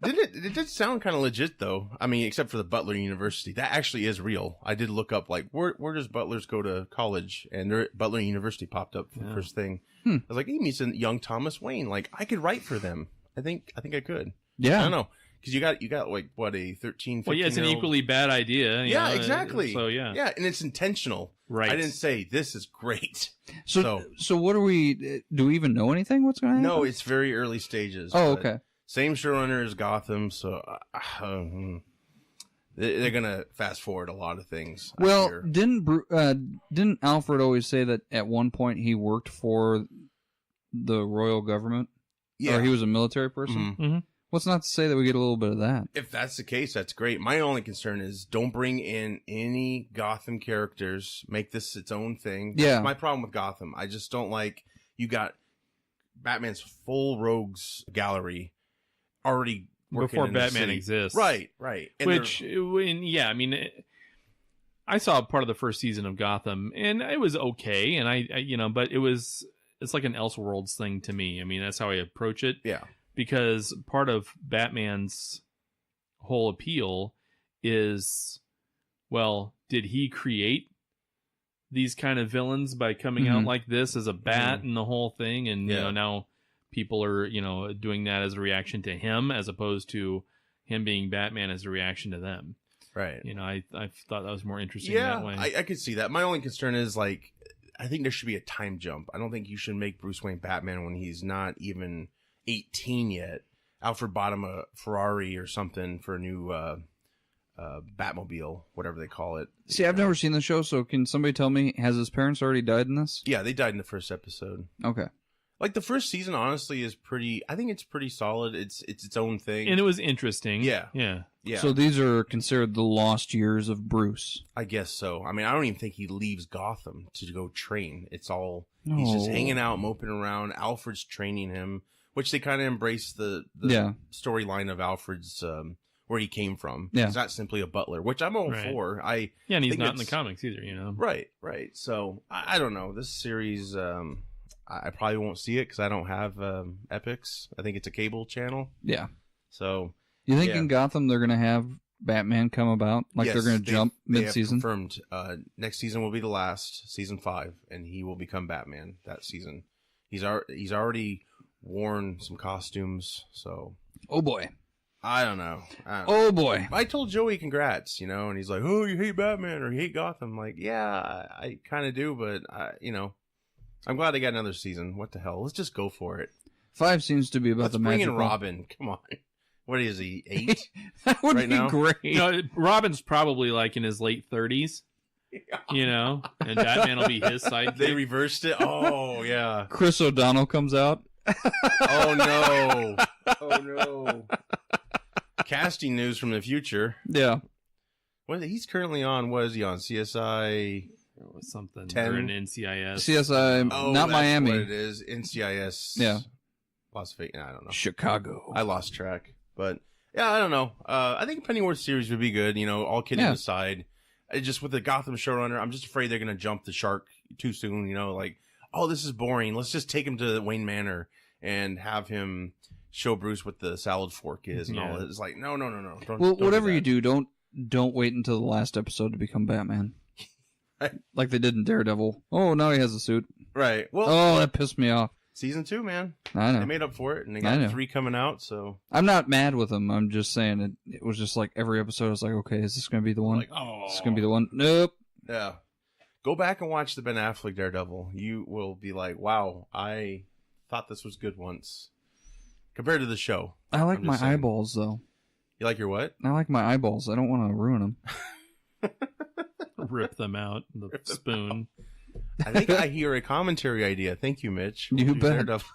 It did sound kind of legit though. I mean, except for the Butler University, that actually is real. I did look up like where does Butlers go to college, and Butler University popped up for the first thing. I was like, he meets a young Thomas Wayne. Like I could write for them. I think I could. Yeah. I don't know. Because you got like what, a 13, 15 Well, yeah, it's an equally bad idea. you Yeah, know, exactly. So yeah. Yeah, and it's intentional. Right. I didn't say this is great. So what are we? Do we even know anything? What's going to happen? No, it's very early stages. Oh, but okay. Same showrunner as Gotham, so they're gonna fast forward a lot of things. I Well, hear. didn't Alfred always say that at one point he worked for the royal government? yeah. Or he was a military person? Mhm. Mm-hmm. What's not to say that we get a little bit of that? If that's the case, that's great. My only concern is don't bring in any Gotham characters. Make this its own thing. Yeah. That's my problem with Gotham. I just don't like you got Batman's full rogues gallery already working Before in the Batman city. exists. Right. And Which, yeah, I mean, I saw part of the first season of Gotham, and it was okay, and I but it's like an Elseworlds thing to me. I mean, that's how I approach it. yeah. Because part of Batman's whole appeal is, well, did he create these kind of villains by coming out like this as a bat and the whole thing? And, now people are, doing that as a reaction to him as opposed to him being Batman as a reaction to them. Right. I thought that was more interesting Yeah, that way. I could see that. My only concern is like, I think there should be a time jump. I don't think you should make Bruce Wayne Batman when he's not even 18 yet. Alfred bought him a Ferrari or something for a new Batmobile, whatever they call it. See, I've never seen the show, so can somebody tell me, has his parents already died in this? Yeah, they died in the first episode. Okay. Like the first season, honestly, is pretty. I think it's pretty solid. It's its own thing. and it was interesting. Yeah. Yeah. Yeah, So these are considered the lost years of Bruce. I guess so. I mean, I don't even think he leaves Gotham to go train. It's all he's just hanging out, moping around. Alfred's training him, which they kind of embrace the Yeah. storyline of Alfred's where he came from. Yeah. He's not simply a butler, which I'm all Right. for. And he's think not in the it's- comics either, you know. Right. So I don't know. This series, I probably won't see it because I don't have Epix. I think it's a cable channel. Yeah. So You think Yeah. in Gotham they're going to have Batman come about? Like yes, they're going to jump they have mid-season? confirmed next season will be the last, season 5, and he will become Batman that season. He's already worn some costumes, so Oh, boy. I don't know. Oh, boy. I told Joey congrats, and he's like, "Oh, you hate Batman or you hate Gotham?" I'm like, yeah, I kind of do, but I'm glad they got another season. What the hell? Let's just go for it. 5 seems to be about Let's the bring magic. in Robin. Come on. What is he, 8? That would right be now? great. You know, Robin's probably like in his late 30s, and Batman will be his sidekick. They reversed it. Oh yeah. Chris O'Donnell comes out. Oh no. Oh no. Casting news from the future. Yeah. He's currently on? What is he on? CSI? Or something. 10? Or an NCIS. CSI, Oh, not that's Miami. What it is? NCIS. Yeah. Las Vegas. I don't know. Chicago. I lost track, but yeah, I don't know. I think Pennyworth series would be good. All kidding Yeah. aside, just with the Gotham showrunner, I'm just afraid they're gonna jump the shark too soon. Like, oh, this is boring. Let's just take him to Wayne Manor and have him show Bruce what the salad fork is and all Yeah. that. It's like, no. Don't, Well, don't whatever do you that. do, don't wait until the last episode to become Batman. Like they did in Daredevil. Oh, now he has a suit. Right. Well, Oh, that pissed me off. season 2, man. I They know. made up for it, and they I know. got 3 coming out. So I'm not mad with him. I'm just saying it was just like every episode I was like, okay, is this going to be the one? like, oh, Is this going to be the one? Nope. Yeah. Go back and watch the Ben Affleck Daredevil. You will be like, wow, I thought this was good once. Compared to the show. I like I'm my just saying. eyeballs, though. You like your what? I like my eyeballs. I don't want to ruin them. Rip them out. The spoon. I think I hear a commentary idea. Thank you, Mitch. You We'll do bet. Daredevil.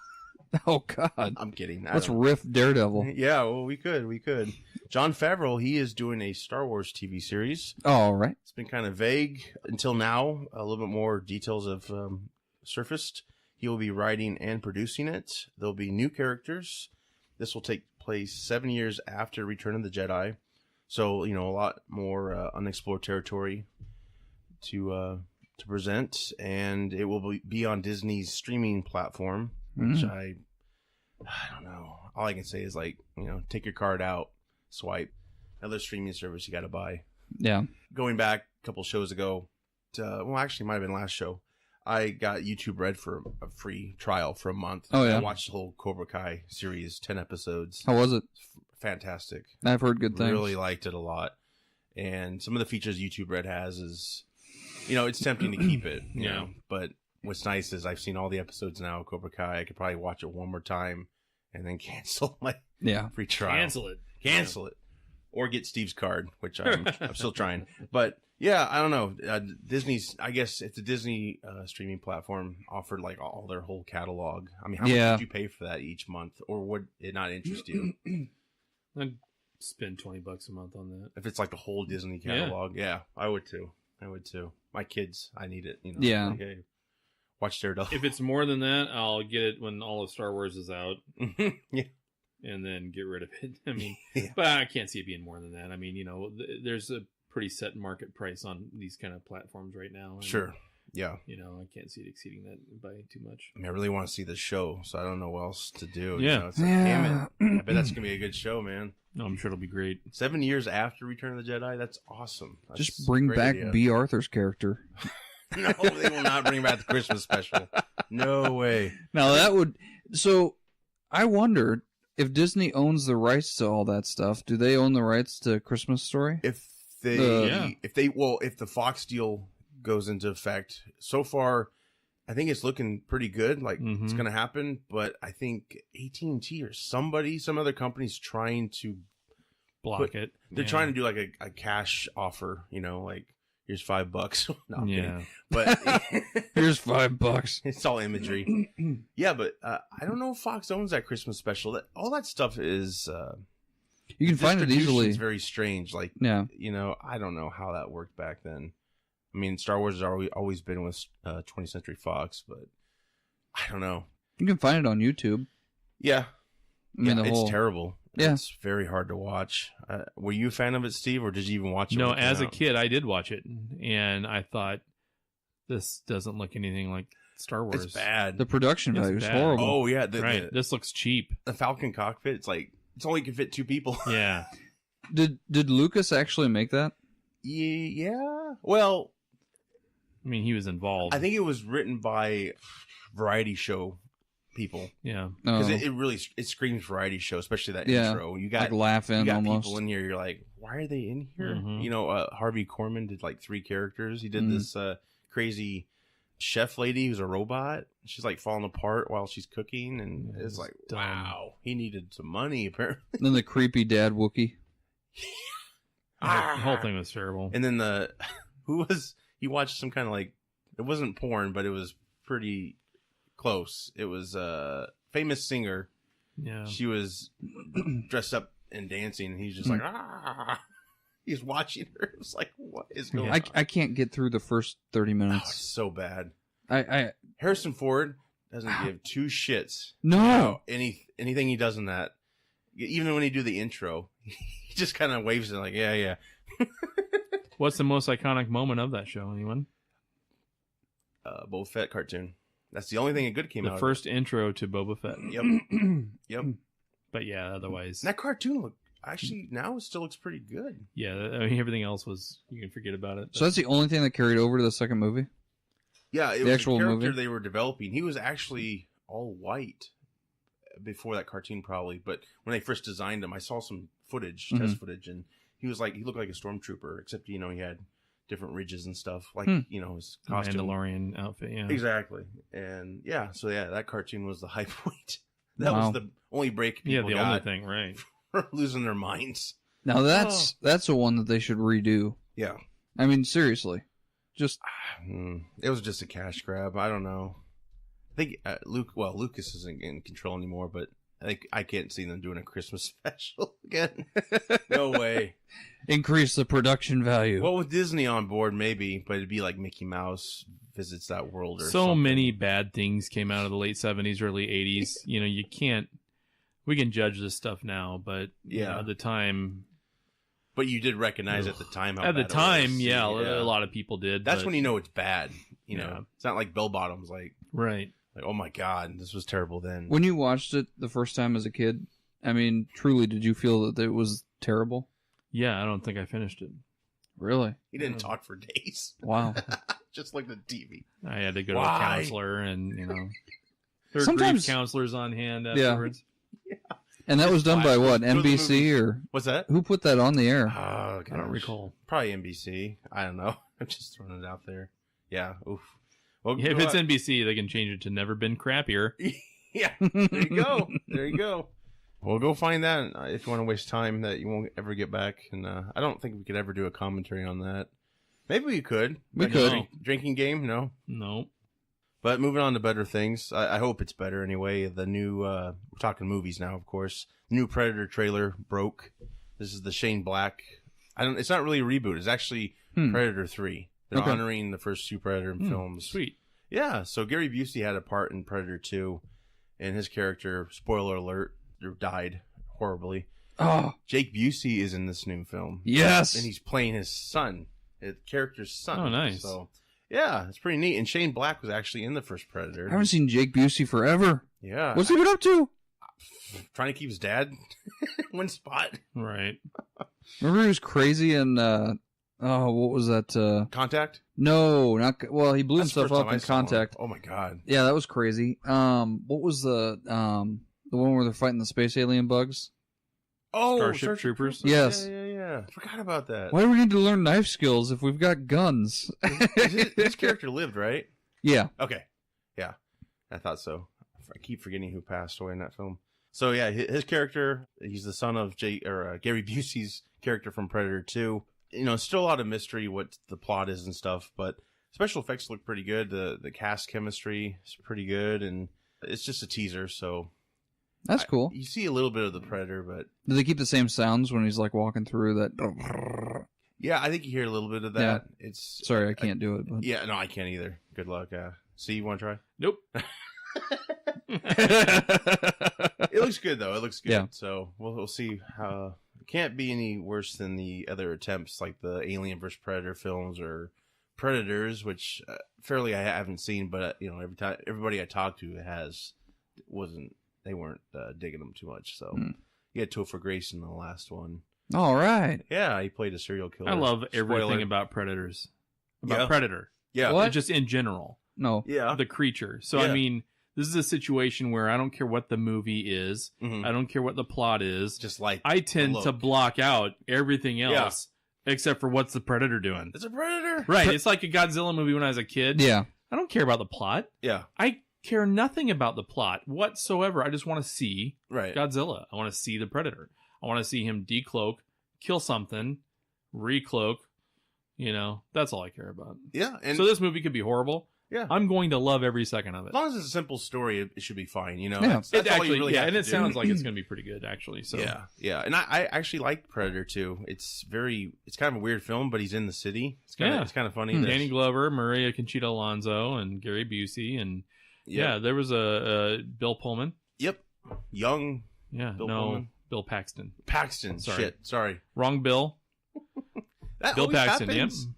Oh, God. I'm kidding. I Let's don't- riff Daredevil. Yeah, well, we could. John Favreau, he is doing a Star Wars TV series. All right. It's been kind of vague until now. A little bit more details have surfaced. He will be writing and producing it. There'll be new characters. This will take place 7 years after Return of the Jedi. So, a lot more unexplored territory to present. And it will be on Disney's streaming platform, which I don't know. All I can say is take your card out, swipe. Another streaming service you got to buy. Yeah. Going back a couple shows ago, actually, it might have been last show. I got YouTube Red for a free trial for a month. Oh, yeah? I watched the whole Cobra Kai series, 10 episodes. How was it? Fantastic. I've heard good things. Really liked it a lot. And some of the features YouTube Red has is, it's tempting to keep it, you Yeah. know. But what's nice is I've seen all the episodes now of Cobra Kai. I could probably watch it one more time and then cancel my Yeah. free trial. Cancel it. Or get Steve's card, which I'm still trying. But yeah, I don't know. Disney's, I guess, if the Disney streaming platform offered all their whole catalog, I mean, how Yeah. much would you pay for that each month, or would it not interest you? I'd spend $20 a month on that. If it's like the whole Disney catalog, yeah, I would too. My kids, I need it. Yeah. Hey, watch Daredevil. If it's more than that, I'll get it when all of Star Wars is out, yeah. and then get rid of it. I mean, Yeah. but I can't see it being more than that. I mean, there's a pretty set market price on these kind of platforms right now. And, Sure. Yeah. I can't see it exceeding that by too much. I mean, I really want to see the show, so I don't know what else to do. Yeah. It's like, damn it. I bet that's gonna be a good show, man. No, I'm sure it'll be great. 7 years after Return of the Jedi, that's awesome. That's Just a bring great back idea. B. Arthur's character. No, they will not bring back the Christmas special. No way. Now that would. So, I wondered if Disney owns the rights to all that stuff. Do they own the rights to Christmas Story? If they, Yeah. if the Fox deal goes into effect, so far, I think it's looking pretty good. Like it's Mhm. going to happen, but I think AT&T or some other company's trying to. Block it. They're Yeah. trying to do like a cash offer. Like here's $5. No, I'm kidding. Yeah. But Here's $5. it's all imagery. Yeah, but I don't know if Fox owns that Christmas special. All that stuff is You can find it easily. It's very strange. Like, Yeah. I don't know how that worked back then. I mean, Star Wars has always been with 20th Century Fox, but I don't know. You can find it on YouTube. Yeah, I mean, yeah, the whole. it's terrible. Yeah. It's very hard to watch. Were you a fan of it, Steve, or did you even watch it? No, when it came as a out? kid, I did watch it, and I thought this doesn't look anything like Star Wars. It's bad. The production It's value is bad. horrible. Oh yeah, Right. This looks cheap. the Falcon cockpit. It's like it's only can fit 2 people. Yeah. Did Lucas actually make that? Yeah. Well, I mean, he was involved. I think it was written by variety show people Yeah. because Oh, it really screams variety show, especially that Yeah. intro. You got like laughing almost. people in here. You're like, why are they in here? Mhm. You know, Harvey Korman did like 3 characters. He did Mhm. this crazy chef lady who's a robot. She's like falling apart while she's cooking, and Yeah, it's it's like, dumb. wow, he needed some money apparently. Then the creepy dad Wookiee. The whole thing was terrible. And then he watched some kind of like, it wasn't porn, but it was pretty close. It was a famous singer. Yeah. She was dressed up and dancing, and he's just like, he's watching her. It was like, what is going on? I can't get through the first 30 Oh, it's minutes. so bad. I Harrison Ford doesn't give 2 shits. no. about anything he does in that. Even when he do the intro, he just kind of waves it like, yeah. What's the most iconic moment of that show? Anyone? Boba Fett cartoon. That's the only thing that good came out. The first intro to Boba Fett. Yep. But yeah, otherwise, That cartoon actually now it still looks pretty good. yeah. I mean, everything else was you can forget about it. So that's the only thing that carried over to the second movie? Yeah, it The was actual the character movie? they were developing. He was actually all white before that cartoon, probably. But when they first designed him, I saw some footage, Mm-hmm. test footage, and he looked like a stormtrooper, except he had different ridges and stuff, like his costume. Mandalorian outfit. Yeah. Exactly, and so that cartoon was the high point. That Wow. was the only break Yeah, people the got only thing, right? for losing their minds. Now that's the one that they should redo. Yeah, I mean, seriously. Just it was just a cash grab. I don't know. I think Lucas isn't in control anymore, but I can't see them doing a Christmas special again. No way. increase the production value. Well, with Disney on board, maybe, but it'd be like Mickey Mouse visits that world or So something. many bad things came out of the late 70s, early 80s. You can't. We can judge this stuff now, but Yeah. at the time. But you did recognize at the time how At the bad it time, was. yeah, a lot of people did. That's but- when you know it's bad. You Yeah. know, it's not like Bell Bottoms. Like, right. oh my god, this was terrible. Then When you watched it the first time as a kid, I mean, truly, did you feel that it was terrible? Yeah, I don't think I finished it. Really? he didn't talk for days, Wow. just like the TV. I had to go to a Why? counselor, and there were Sometimes- grief counselors on hand Yeah. afterwards. And that was done by what? Go to the NBC movies. or What's that? who put that on the air? Oh, I don't recall. Probably NBC. I don't know. I'm just throwing it out there. Yeah. Oof. Well, Yeah, if go it's out- NBC, they can change it to Never Been Crappier. yeah. There you go. There you go. Well, go find that if you want to waste time that you won't ever get back. And I don't think we could ever do a commentary on that. Maybe we could. We Like could. a drinking game? No. No. But moving on to better things. I hope it's better anyway. The new, we're talking movies now, of course. New Predator trailer broke. This is the Shane Black. It's not really a reboot. It's actually Predator 3. They're Okay. honoring the first 2 Predator films. Sweet. Yeah. So Gary Busey had a part in Predator 2. And his character, spoiler alert, died horribly. Oh, Jake Busey is in this new film. yes. And he's playing his son. His character's son. Oh, nice. So, yeah, it's pretty neat. And Shane Black was actually in the first Predator. I haven't seen Jake Busey forever. Yeah. What's he been up to? Trying to keep his dad in one spot. Right. Remember he was crazy and what was that? Contact? No, not well. He blew That's the himself first up time I in saw him. Contact. Oh my god. Yeah, that was crazy. What was the one where they're fighting the space alien bugs? Oh, Starship Troopers? Yes. Yeah. Forgot about that. Why do we need to learn knife skills if we've got guns? His character lived, right? Yeah. Okay. Yeah. I thought so. I keep forgetting who passed away in that film. So yeah, his character, he's the son of Gary Busey's character from Predator 2. Still a lot of mystery what the plot is and stuff, but special effects look pretty good. The cast chemistry is pretty good, and it's just a teaser, so That's cool. you see a little bit of the Predator, but Do they keep the same sounds when he's like walking through that? yeah, I think you hear a little bit of that. It's Sorry, I can't do it. But... Yeah, no, I can't either. Good luck. See, you want to try? Nope. It looks good though. It looks good. Yeah. So we'll see how. It can't be any worse than the other attempts, like the Alien vs Predator films or Predators, which fairly I haven't seen, but everybody I talked to they weren't digging them too much. So you had Topher Grace in the last one. All right. Yeah, he played a serial killer. I love everything Spoiler. about Predators. About Predator. Yeah. What? Just in general. No. Yeah. The creature. So, Yeah. I mean, this is a situation where I don't care what the movie is. Mhm. I don't care what the plot is. Just like I tend the to look. block out everything else except for what's the Predator doing. It's a predator. Right. It's like a Godzilla movie when I was a kid. Yeah. I don't care about the plot. Yeah. I care nothing about the plot whatsoever. I just want to see Right. Godzilla. I want to see the Predator. I want to see him decloak, kill something, recloak. That's all I care about. Yeah. And So this movie could be horrible. yeah. I'm going to love every second of it. As long as it's a simple story, it should be fine. Yeah. That's It all actually, you really have and to it do. sounds like it's going to be pretty good, actually. So Yeah. And I actually like Predator too. It's kind of a weird film, but he's in the city. It's kind of funny. that- Danny Glover, Maria Conchita Alonso, and Gary Busey, and Yep. there was a Bill Pullman. Yep. Young Yeah, Bill no, Pullman? Bill Paxton. Paxton. Sorry. Sorry. Wrong Bill. That Bill always Paxton. happens. Yep.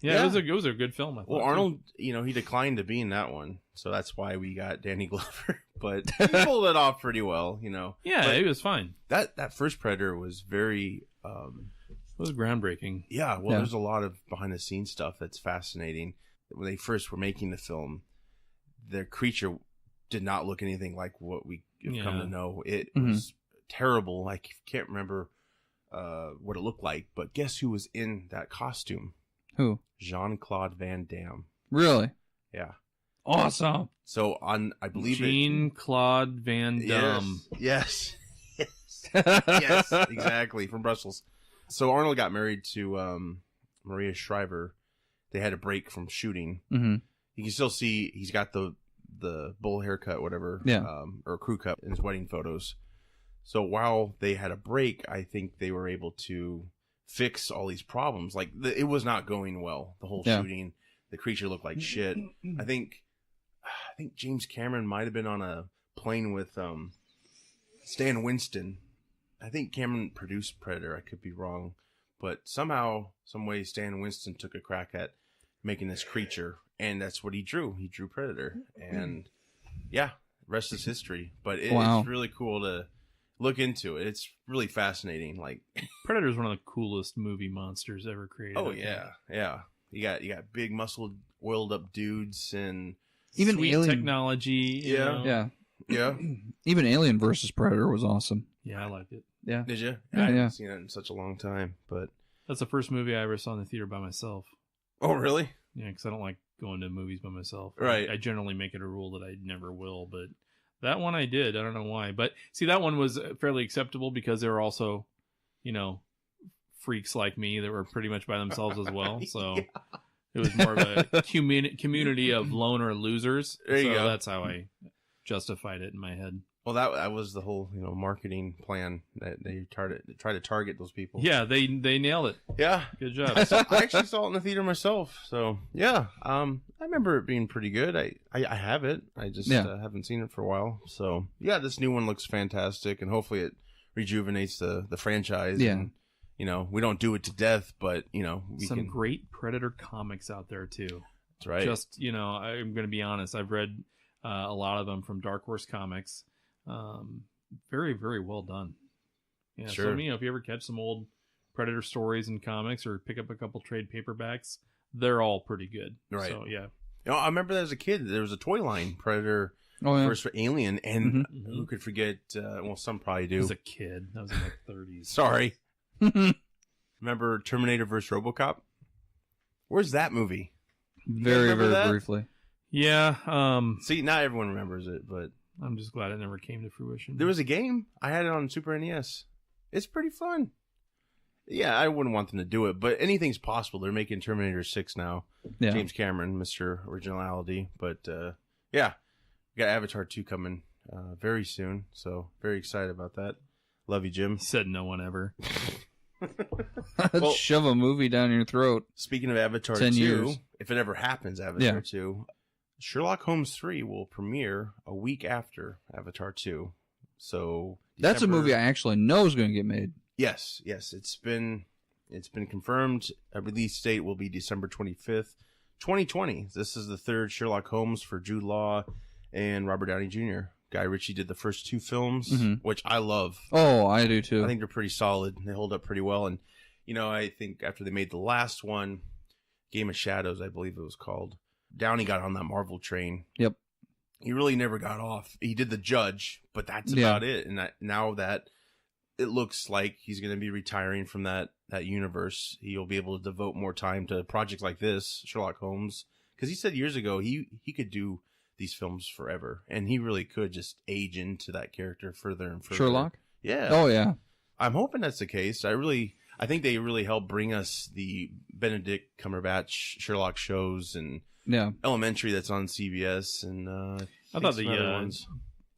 Yeah, Yeah. it was a good film. I thought, Well, too. Arnold, he declined to be in that one, so that's why we got Danny Glover. But he pulled it off pretty well. Yeah, But it was fine. that first Predator was very. It was groundbreaking. Yeah, well, Yeah. there's a lot of behind the scenes stuff that's fascinating. When they first were making the film, their creature did not look anything like what we have come Yeah. to know. It Mhm. was terrible. I can't remember what it looked like, but guess who was in that costume? Who? Jean-Claude Van Damme. Really? Yeah. Awesome. So I believe Jean-Claude Van Damme. Yes. Yes, exactly, from Brussels. So Arnold got married to Maria Shriver. They had a break from shooting. Mm-hmm. You can still see he's got the bull haircut, whatever, Yeah. or crew cut in his wedding photos. So while they had a break, I think they were able to fix all these problems. Like it was not going well. The whole Yeah. shooting, the creature looked like shit. I think James Cameron might have been on a plane with Stan Winston. I think Cameron produced Predator. I could be wrong, but somehow, some way, Stan Winston took a crack at making this creature, and that's what he drew. He drew Predator, and yeah, rest is history. But Wow. it's really cool to look into it. It's really fascinating. Like, Predator is one of the coolest movie monsters ever created. oh I think. yeah. You got big muscled, oiled up dudes, and Even Sweet Alien. technology. you Yeah. know? Yeah. yeah. Even Alien versus Predator was awesome. Yeah, I liked it. Yeah. Did you? Yeah, I haven't yeah. seen it in such a long time, but That's the first movie I ever saw in the theater by myself. oh really? Yeah, because I don't like going to movies by myself. Right. I generally make it a rule that I never will, but that one I did. I don't know why. But see, that one was fairly acceptable because there were also, freaks like me that were pretty much by themselves as well. So it was more of a community of loner losers. There you so go. that's how I justified it in my head. Well, that was the whole marketing plan that they try to target those people. Yeah, they nailed it. Yeah. Good job. I actually saw it in the theater myself. So yeah, I remember it being pretty good. I have it. I just haven't seen it for a while. So yeah, this new one looks fantastic, and hopefully it rejuvenates the franchise. Yeah. And, we don't do it to death, but we Some can. great Predator comics out there too. That's right. Just I'm going to be honest. I've read a lot of them from Dark Horse Comics. Very, very well done. Yeah. Sure. So if you ever catch some old Predator stories and comics, or pick up a couple trade paperbacks, they're all pretty good. Right. So yeah. I remember that as a kid. There was a toy line, Predator Oh yeah. first for Alien, and Mhm. who could forget? Well, some probably I do. was a kid. That was in the 30s. Sorry. Remember Terminator vs. RoboCop? Where's that movie? Very, remember very that? briefly. Yeah. See, not everyone remembers it, but I'm just glad it never came to fruition. there was a game. I had it on Super NES. It's pretty fun. Yeah, I wouldn't want them to do it, but anything's possible. They're making Terminator 6 now. Yeah. James Cameron, Mr. Originality. But yeah, we got Avatar 2 coming very soon, so very excited about that. Love you, Jim. Said no one ever. Well- Shove a movie down your throat. Speaking of Avatar 10 2, years. if it ever happens, Avatar 2, Sherlock Holmes 3 will premiere a week after Avatar 2. So That's a movie I actually know is going to get made. Yes, it's been confirmed. A release date will be December 25th, 2020. This is the third Sherlock Holmes for Jude Law and Robert Downey Jr. Guy Ritchie did the first 2 films, which I love. Oh, I do too. I think they're pretty solid. They hold up pretty well. And, I think after they made the last one, Game of Shadows, I believe it was called, Downey got on that Marvel train. Yep. He really never got off. He did The Judge, but that's about it. And now that it looks like he's going to be retiring from that universe, he'll be able to devote more time to projects like this, Sherlock Holmes. Because he said years ago he could do these films forever, and he really could just age into that character further and further. Sherlock? Yeah. Oh, yeah. I'm hoping that's the case. I think they really helped bring us the Benedict Cumberbatch Sherlock shows and Elementary that's on CBS. And I thought the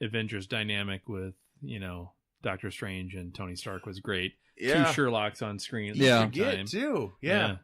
Avengers dynamic with, Doctor Strange and Tony Stark was great. Yeah. 2 Sherlocks on screen at the same time. Too. Yeah.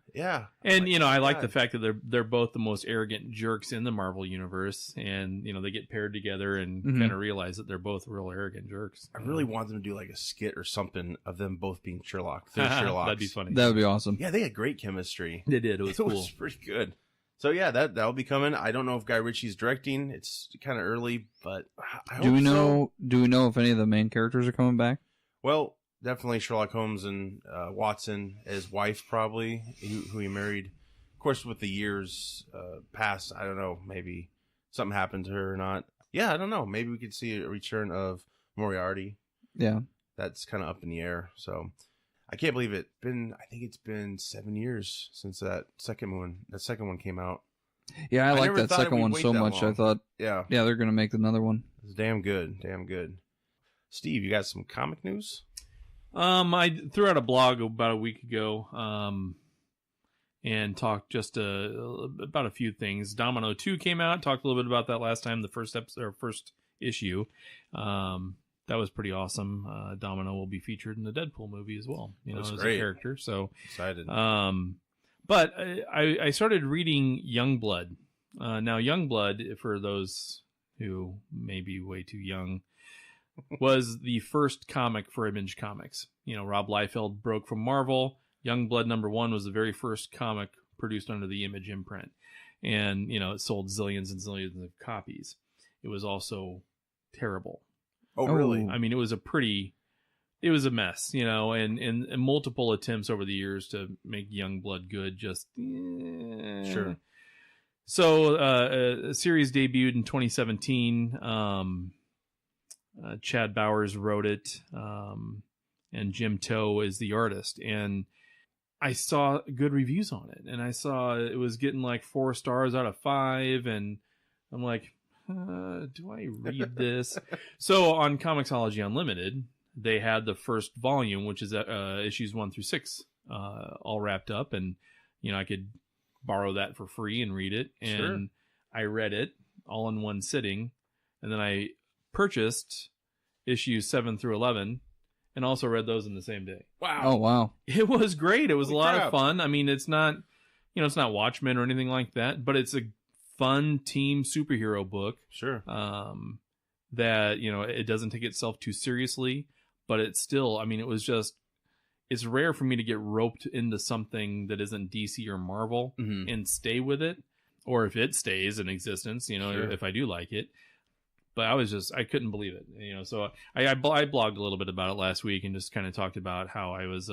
And I like the fact that they're both the most arrogant jerks in the Marvel universe, and they get paired together and kind of realize that they're both real arrogant jerks. I really want them to do like a skit or something of them both being Sherlock. They're Sherlocks. That'd be funny. That would be awesome. Yeah, they had great chemistry. They did. It was cool. It was pretty good. So yeah, that'll be coming. I don't know if Guy Ritchie's directing. It's kind of early, but I hope do we know? So. Do we know if any of the main characters are coming back? Well, definitely Sherlock Holmes and Watson, his wife, probably, who he married. Of course, with the years past, I don't know, maybe something happened to her or not. Yeah, I don't know. Maybe we could see a return of Moriarty. Yeah. That's kind of up in the air. So I can't believe it. I think it's been 7 years since that second one came out. Yeah, I like that second one so much. Long. I thought, yeah, they're going to make another one. It's damn good. Steve, you got some comic news? I threw out a blog about a week ago, and talked just about a few things. Domino 2 came out. Talked a little bit about that last time, the first episode or first issue. That was pretty awesome. Domino will be featured in the Deadpool movie as well. As great. A character. So excited. But I started reading Youngblood. Now, Youngblood, for those who may be way too young, was the first comic for Image Comics. Rob Liefeld broke from Marvel. Youngblood #1 was the very first comic produced under the Image imprint. And, it sold zillions and zillions of copies. It was also terrible. Oh, really? I mean, it was a mess, and multiple attempts over the years to make Youngblood good. Just sure. So a series debuted in 2017. Chad Bowers wrote it, and Jim Toe is the artist. And I saw good reviews on it, and I saw it was getting like 4 stars out of 5, and I'm like, do I read this? So on Comixology Unlimited, they had the first volume, which is issues 1 through 6, all wrapped up, and I could borrow that for free and read it. And sure. I read it all in one sitting, and then I purchased issues 7 through 11, and also read those in the same day. Wow! Oh wow! It was great. It was Holy a lot crap. of fun. I mean, it's not, it's not Watchmen or anything like that, but it's a fun team superhero book. Sure. That it doesn't take itself too seriously, but it's still. I mean, it's rare for me to get roped into something that isn't DC or Marvel and stay with it, or if it stays in existence, Sure. if I do like it. But I couldn't believe it, So I blogged a little bit about it last week and just kind of talked about how I was,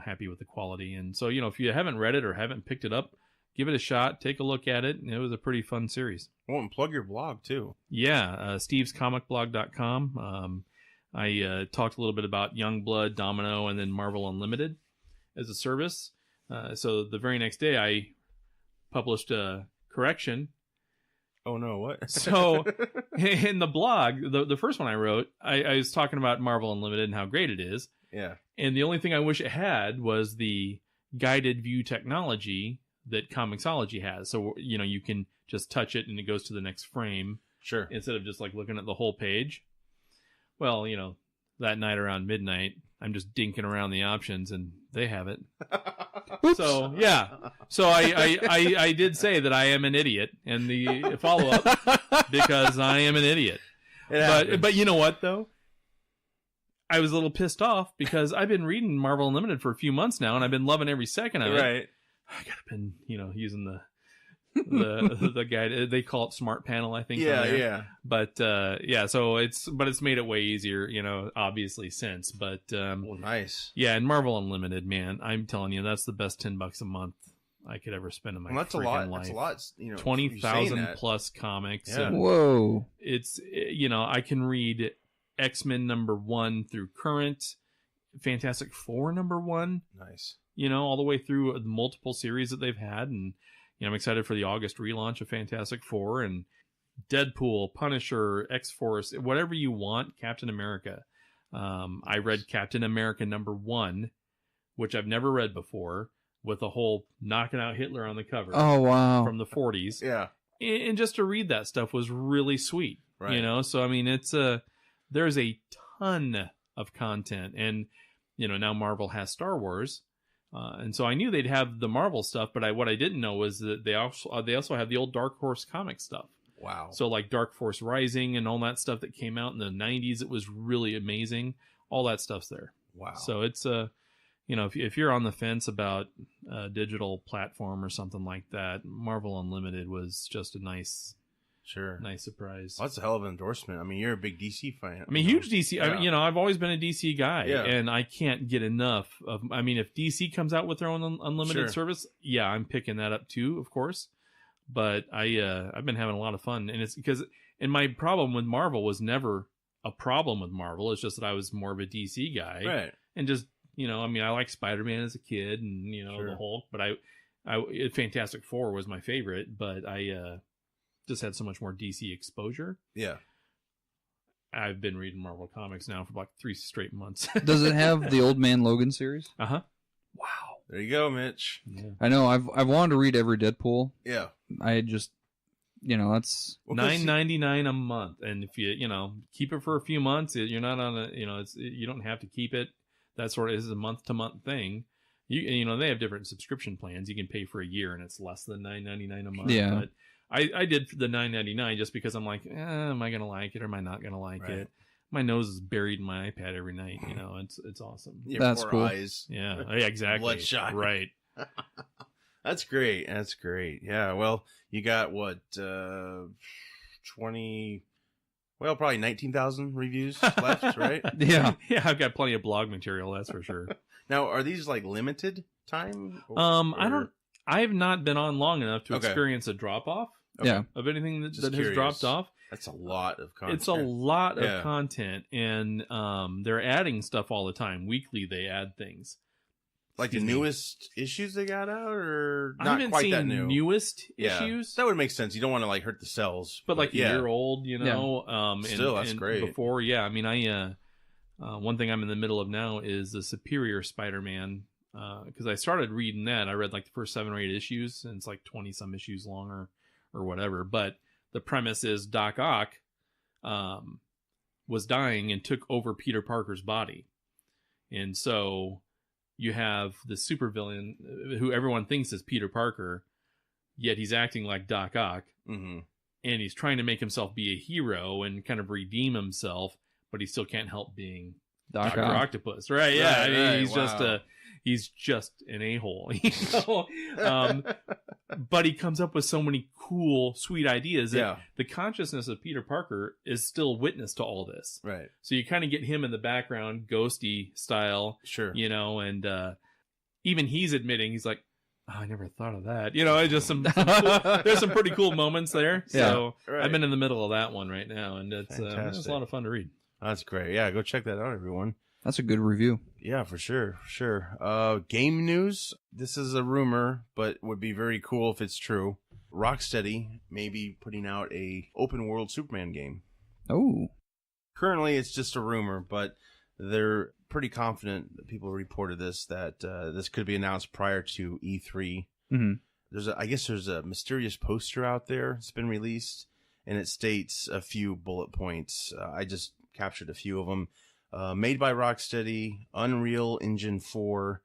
happy with the quality. And so, if you haven't read it or haven't picked it up, give it a shot. Take a look at it. It was a pretty fun series. Oh, and plug your blog too. Yeah, stevescomicblog.com. I talked a little bit about Youngblood, Domino, and then Marvel Unlimited as a service. So the very next day, I published a correction. Oh no, what? So in the blog, the first one I wrote, I was talking about Marvel Unlimited and how great it is. Yeah. And the only thing I wish it had was the guided view technology that Comixology has. So, you can just touch it and it goes to the next frame. Sure. Instead of just like looking at the whole page. Well, that night around midnight, I'm just dinking around the options and they have it. So, yeah. So I did say that I am an idiot and the follow-up because I am an idiot. But you know what, though? I was a little pissed off because I've been reading Marvel Unlimited for a few months now, and I've been loving every second of it. Right. I could have been, using the guide. They call it Smart Panel, I think. Yeah. But so it's made it way easier, obviously since. But Well, nice. yeah, and Marvel Unlimited, man, I'm telling you, that's the best $10 a month I could ever spend in my That's a freaking lot. life. That's a lot. 20,000 plus comics. Yeah. And Whoa. it's I can read X-Men #1 through current, Fantastic Four #1. Nice. All the way through multiple series that they've had, and I'm excited for the August relaunch of Fantastic Four and Deadpool, Punisher, X-Force, whatever you want. Captain America. I read Captain America #1, which I've never read before, with a whole knocking out Hitler on the cover. Oh, wow. From the 40s. Yeah. And just to read that stuff was really sweet. Right. So I mean, there's a ton of content, and now Marvel has Star Wars, and so I knew they'd have the Marvel stuff, but what I didn't know was that they also have the old Dark Horse comic stuff. Wow. So like Dark Force Rising and all that stuff that came out in the 90s, it was really amazing. All that stuff's there. Wow. So it's if you're on the fence about a digital platform or something like that, Marvel Unlimited was just a nice surprise. Well, that's a hell of an endorsement. I mean, you're a big DC fan. I mean, huge DC. Yeah. I've always been a DC guy, Yeah. and I can't get enough of. I mean, if DC comes out with their own unlimited service, yeah, I'm picking that up too, of course. But I've been having a lot of fun, and it's because my problem with Marvel was never a problem with Marvel. It's just that I was more of a DC guy, right? And just I mean, I liked Spider-Man as a kid, and the Hulk, but Fantastic Four was my favorite, but I just had so much more DC exposure. Yeah. I've been reading Marvel Comics now for like 3 straight months. Does it have the Old Man Logan series? Uh-huh. Wow. There you go, Mitch. Yeah. I know. I've wanted to read every Deadpool. Yeah. I just, that's $9.99 a month, and if you keep it for a few months, you're not on a you don't have to keep it. That sort of is a month to month thing. They have different subscription plans. You can pay for a year, and it's less than $9.99 a month. Yeah. But I did the $9.99 just because I'm like, am I gonna like it or am I not gonna like it? My nose is buried in my iPad every night. It's awesome. Your That's poor cool. Eyes. Yeah, exactly. Bloodshot. Right. That's great. Yeah. Well, you got what 20? Well, probably 19,000 reviews left, right? Yeah. Yeah, I've got plenty of blog material. That's for sure. Now, are these like limited time? I have not been on long enough to experience a drop off. Yeah. Of anything that has curious. dropped off. That's a lot of content. It's a lot of content, and they're adding stuff all the time. Weekly, they add things. Like the newest issues they got out, or I not haven't quite seen that new? Newest issues. That would make sense. You don't want to like hurt the cells, but like a year old, Still, that's great. Before, yeah. I mean, one thing I'm in the middle of now is the Superior Spider-Man, because I started reading that. I read like the first 7 or 8 issues, and it's like 20 some issues long or whatever. But the premise is Doc Ock was dying and took over Peter Parker's body, and so you have the supervillain who everyone thinks is Peter Parker, yet he's acting like Doc Ock, and he's trying to make himself be a hero and kind of redeem himself, but he still can't help being Dr. Octopus, right? Yeah, Right, I mean, right. he's just an a-hole, but he comes up with so many cool, sweet ideas that the consciousness of Peter Parker is still witness to all this. Right. So you kind of get him in the background, ghosty style, and even he's admitting, he's like, oh, I never thought of that. It's just there's some pretty cool moments there. So I've been in the middle of that one right now, and it's a lot of fun to read. That's great. Yeah, go check that out, everyone. That's a good review. Yeah, for sure. Game news. This is a rumor, but would be very cool if it's true. Rocksteady may be putting out a open world Superman game. Oh. Currently, it's just a rumor, but they're pretty confident that people reported this, that this could be announced prior to E3. Mm-hmm. I guess there's a mysterious poster out there. It's been released, and it states a few bullet points. I just captured a few of them. Made by Rocksteady, Unreal Engine 4,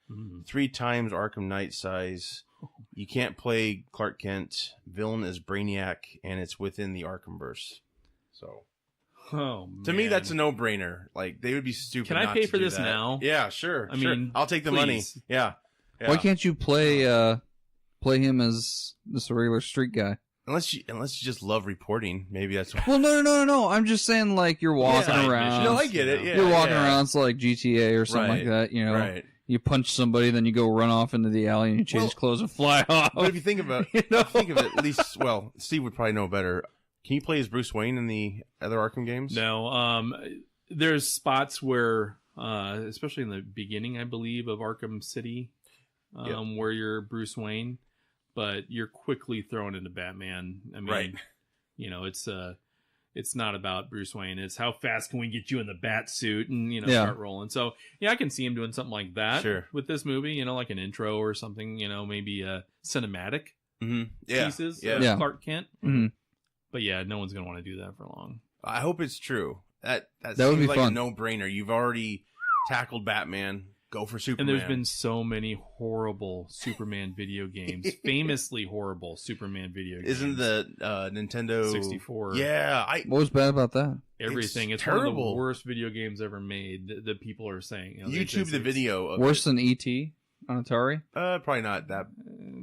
3 times Arkham Knight size. You can't play Clark Kent. Villain is Brainiac, and it's within the Arkhamverse. So, Oh, man. To me, that's a no-brainer. Like, they would be stupid. Can I not pay to for do this that. now? Yeah, sure. I sure. mean, I'll take the money. please. Yeah. Why can't you play him as just a regular street guy? Unless you just love reporting, maybe that's why. Well, no. I'm just saying, like, you're walking around. No, I get it. Yeah, you're walking around, it's like GTA or something like that, you know. Right. You punch somebody, then you go run off into the alley and you change clothes and fly off. But if you think about it, think of it, at least, well, Steve would probably know better. Can you play as Bruce Wayne in the other Arkham games? No. There's spots where, especially in the beginning, I believe, of Arkham City, where you're Bruce Wayne, but you're quickly thrown into Batman. I mean, you know, it's not about Bruce Wayne. It's how fast can we get you in the bat suit and, you know, start rolling. So, yeah, I can see him doing something like that with this movie, you know, like an intro or something, you know, maybe cinematic pieces of Clark Kent. Mm-hmm. But, yeah, no one's going to want to do that for long. I hope it's true. That would seems be like fun. a no-brainer. You've already tackled Batman. Go for Superman. And there's been so many horrible Superman video games. Famously horrible Superman video games. Isn't the Nintendo 64? Yeah. What was bad about that? Everything. It's terrible. one of the worst video games ever made that people are saying. You know, YouTube the video of worse than E.T. on Atari? Probably not that.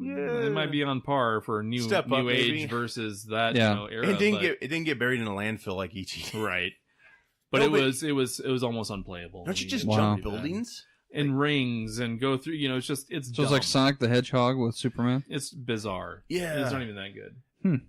It might be on par for new Step up, age maybe. versus that you know, era. It didn't get buried in a landfill like E.T. Right. But it was almost unplayable. Don't you just Wow. jump buildings? And rings and go through, you know, it's So dumb. it's like Sonic the Hedgehog with Superman? It's bizarre. Yeah. It's not even that good.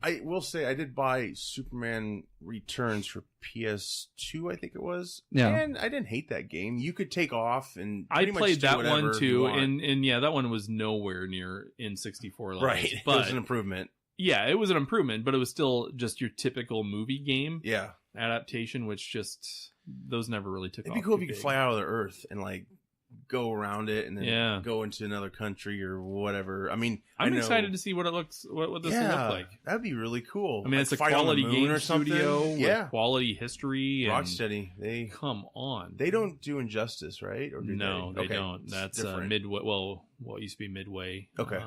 I will say I did buy Superman Returns for PS2, I think it was. Yeah. And I didn't hate that game. You could take off and I pretty much played do that whatever one you too, want. and yeah, that one was nowhere near N64 levels. Right. But It was an improvement. yeah, it was an improvement, but it was still just your typical movie game Yeah. adaptation, which just those never really took It'd off. be cool if too you could big. fly out of the Earth and like go around it and then Yeah. go into another country or whatever. I mean, I'm I know, excited to see what it looks, what this will look like. That'd be really cool. I mean, Like it's a fight on the quality moon game or something. studio Yeah. with quality history. And Rocksteady. They come on. They don't do Injustice, right? Or do No, they Okay. don't. It's That's different. Midway. Well, what used to be Midway. Okay.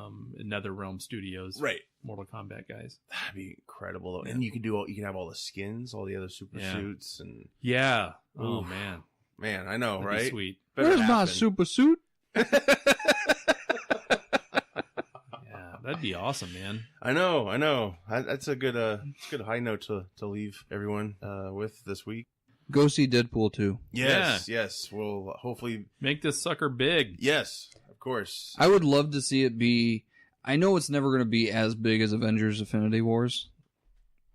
NetherRealm Studios. Right. Mortal Kombat guys. That'd be incredible though. Yeah. And you can have all the skins, all the other super suits, and Yeah. Oh Oof. man. man, I know, That'd be right? sweet. Better Where's my happen. super suit? Yeah, that'd be awesome, man. I know. That's a good high note to leave everyone with this week. Go see Deadpool 2. Yes. We'll hopefully. Make this sucker big. Yes, of course. I would love to see it be... I know it's never going to be as big as Avengers Infinity Wars,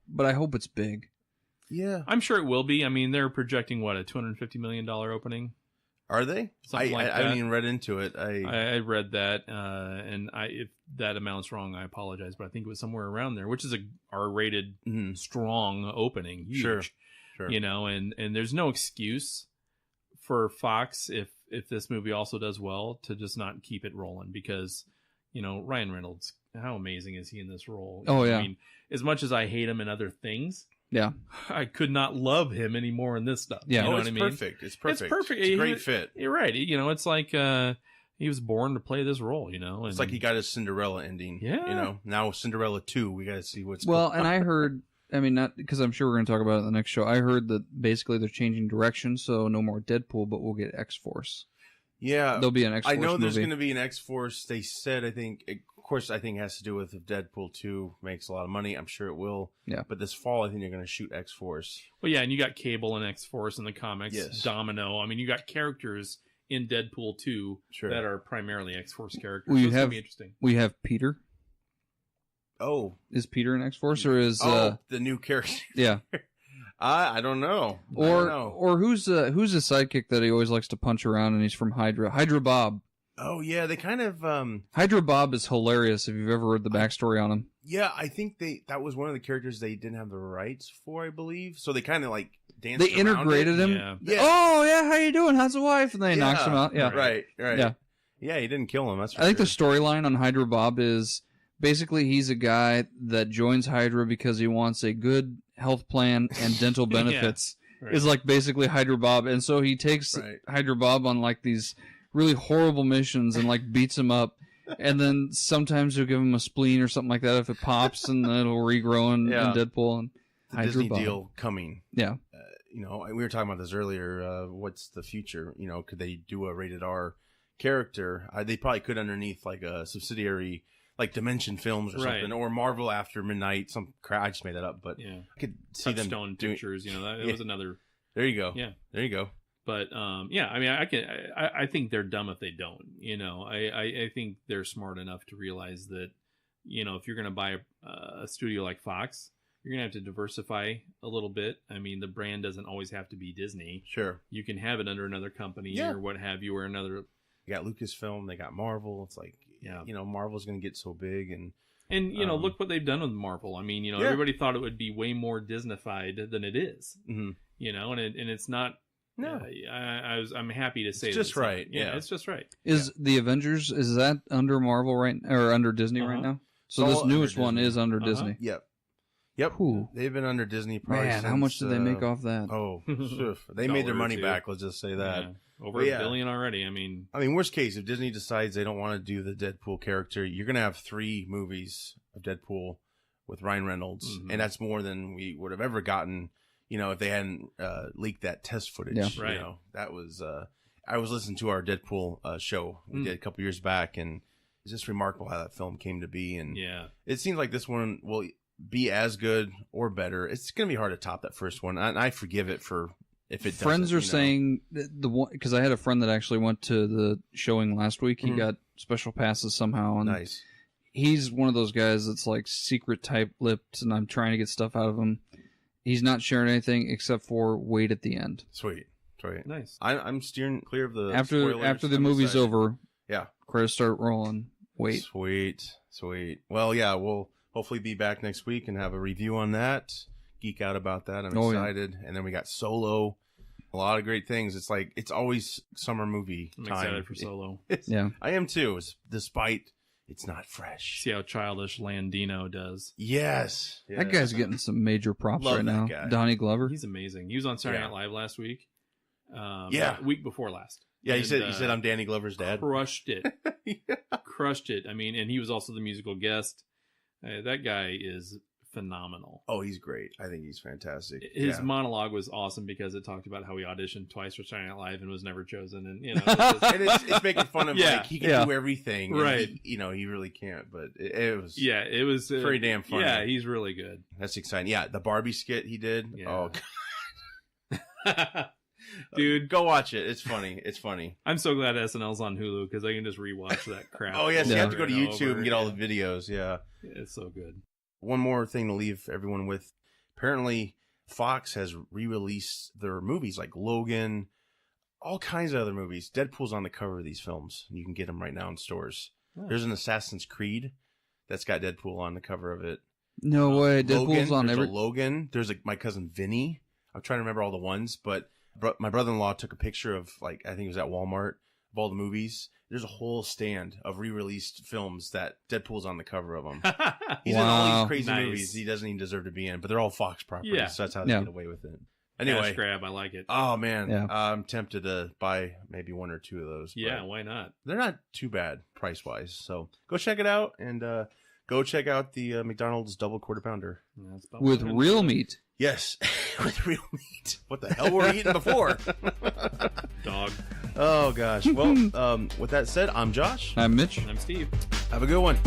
but I hope it's big. Yeah. I'm sure it will be. I mean, they're projecting what, a $250 million opening. Are they? Something like I haven't that. even read into it. I read that, and if that amount's wrong, I apologize, but I think it was somewhere around there, which is a R-rated, Mhm. strong opening. Huge, Sure. You know, and there's no excuse for Fox if this movie also does well to just not keep it rolling, because, you know, Ryan Reynolds, how amazing is he in this role? Oh, yeah. I mean, as much as I hate him in other things, Yeah. I could not love him anymore in this stuff. Yeah. You know it's what I mean? perfect. It's perfect. It's perfect. It's a great fit. You're right. You know, it's like he was born to play this role, you know? And It's like he got his Cinderella ending. Yeah. You know, now Cinderella 2, we got to see what's Well, and I heard... I mean, not because I'm sure we're going to talk about it in the next show. I heard that basically they're changing direction, so no more Deadpool, but we'll get X-Force. Yeah. There'll be an X-Force I know there's movie. going to be an X-Force. They said, of course, I think it has to do with if Deadpool 2 makes a lot of money. I'm sure it will. Yeah. But this fall, I think they're going to shoot X-Force. Well, yeah, and you got Cable and X-Force in the comics. Yes. Domino. I mean, you got characters in Deadpool 2 Sure. that are primarily X-Force characters. Well, So you it's going have- to be interesting. We have Peter. Oh. Is Peter an X-Force, or is... The new character. yeah. I don't know. I don't know. Or who's a sidekick that he always likes to punch around, and he's from Hydra? Hydra Bob. Oh, yeah. They kind of... Hydra Bob is hilarious if you've ever read the backstory on him. Yeah, I think that was one of the characters they didn't have the rights for, I believe. So they kind of like danced They around integrated it. him. Yeah. Yeah. Oh, yeah, how you doing? How's the wife? And then he knocks him out. Yeah. Right. Yeah. Yeah, he didn't kill him. That's for I think the sure. storyline on Hydra Bob is basically he's a guy that joins Hydra because he wants a good health plan and dental Yeah. benefits. Right. Is like basically Hydra Bob. And so he takes Right. Hydra Bob on like these really horrible missions and like beats him up. And then sometimes he'll give him a spleen or something like that if it pops, and then it'll regrow in Yeah. Deadpool. And the Hydra Disney Bob. deal coming. Yeah. we were talking about this earlier. What's the future? Could they do a rated R character? They probably could underneath like a subsidiary, like Dimension Films or something, or Marvel After Midnight. Some crap. I just made that up, but yeah, I could see them Touchstone Pictures. That was another. There you go. Yeah, there you go. But yeah, I mean, I think they're dumb if they don't. I think they're smart enough to realize that, if you're going to buy a studio like Fox, you're going to have to diversify a little bit. I mean, the brand doesn't always have to be Disney. Sure. You can have it under another company or what have you, or another. You got Lucasfilm, they got Marvel. It's like, Marvel's going to get so big. And look what they've done with Marvel. I mean, everybody thought it would be way more Disneyfied than it is. Mm-hmm. And it's not. No, I'm happy to say it's just right. Yeah, it's just right. Is the Avengers, is that under Marvel or under Disney right now? So this newest one is under Disney. Yep. Ooh. They've been under Disney probably since, how much did they make off that? Oh, they made their money back. Let's just say that. Yeah. Over $1 billion already. I mean, worst case, if Disney decides they don't want to do the Deadpool character, you're going to have 3 movies of Deadpool with Ryan Reynolds, and that's more than we would have ever gotten. If they hadn't leaked that test footage, right. That was, I was listening to our Deadpool show we did a couple years back, and it's just remarkable how that film came to be. And it seems like this one will be as good or better. It's going to be hard to top that first one. And I forgive it for if it doesn't. Friends are saying the one, because I had a friend that actually went to the showing last week. He got special passes somehow. And nice. He's one of those guys that's like secret tight-lipped, and I'm trying to get stuff out of him. He's not sharing anything except for wait at the end. Sweet. Nice. I'm steering clear of the spoilers. After the movie's over. Yeah. Credits start rolling. Wait. Sweet. Well, yeah, we'll hopefully be back next week and have a review on that. Geek out about that. I'm excited. Yeah. And then we got Solo. A lot of great things. It's like it's always summer movie time. I'm excited for Solo. Yeah. I am too. Despite it's not fresh. See how childish Landino does. Yes. That guy's getting some major props Love right that now. guy. Donnie Glover. He's amazing. He was on Saturday Night Live last week. Week before last. Yeah, you said I'm Danny Glover's dad. Crushed it. Crushed it. I mean, and he was also the musical guest. That guy is phenomenal. Oh, he's great. I think he's fantastic. His monologue was awesome because it talked about how he auditioned twice for Saturday Night Live and was never chosen. And and it's making fun of like he can do everything, right? He really can't. But it was it was pretty damn funny. Yeah, he's really good. That's exciting. Yeah, the Barbie skit he did. Yeah. Oh, God. Dude, go watch it. It's funny. I'm so glad SNL's on Hulu because I can just rewatch that crap. Oh yes, you have to go to YouTube and get all the videos. Yeah, it's so good. One more thing to leave everyone with. Apparently, Fox has re-released their movies like Logan, all kinds of other movies. Deadpool's on the cover of these films. You can get them right now in stores. Oh. There's an Assassin's Creed that's got Deadpool on the cover of it. No way. Deadpool's on every... Logan. There's my cousin Vinny. I'm trying to remember all the ones, but my brother-in-law took a picture of, I think it was at Walmart, of all the movies. There's a whole stand of re-released films that Deadpool's on the cover of them. He's in all these crazy movies he doesn't even deserve to be in, but they're all Fox properties, so that's how they get away with it. Anyway, cash grab, I like it. Oh man, I'm tempted to buy maybe 1 or 2 of those. Yeah, why not? They're not too bad price-wise, so go check it out and go check out the McDonald's double quarter pounder with real meat. Yes, with real meat. What the hell were we eating before? Dog. Oh, gosh. Well, with that said, I'm Josh. I'm Mitch. And I'm Steve. Have a good one.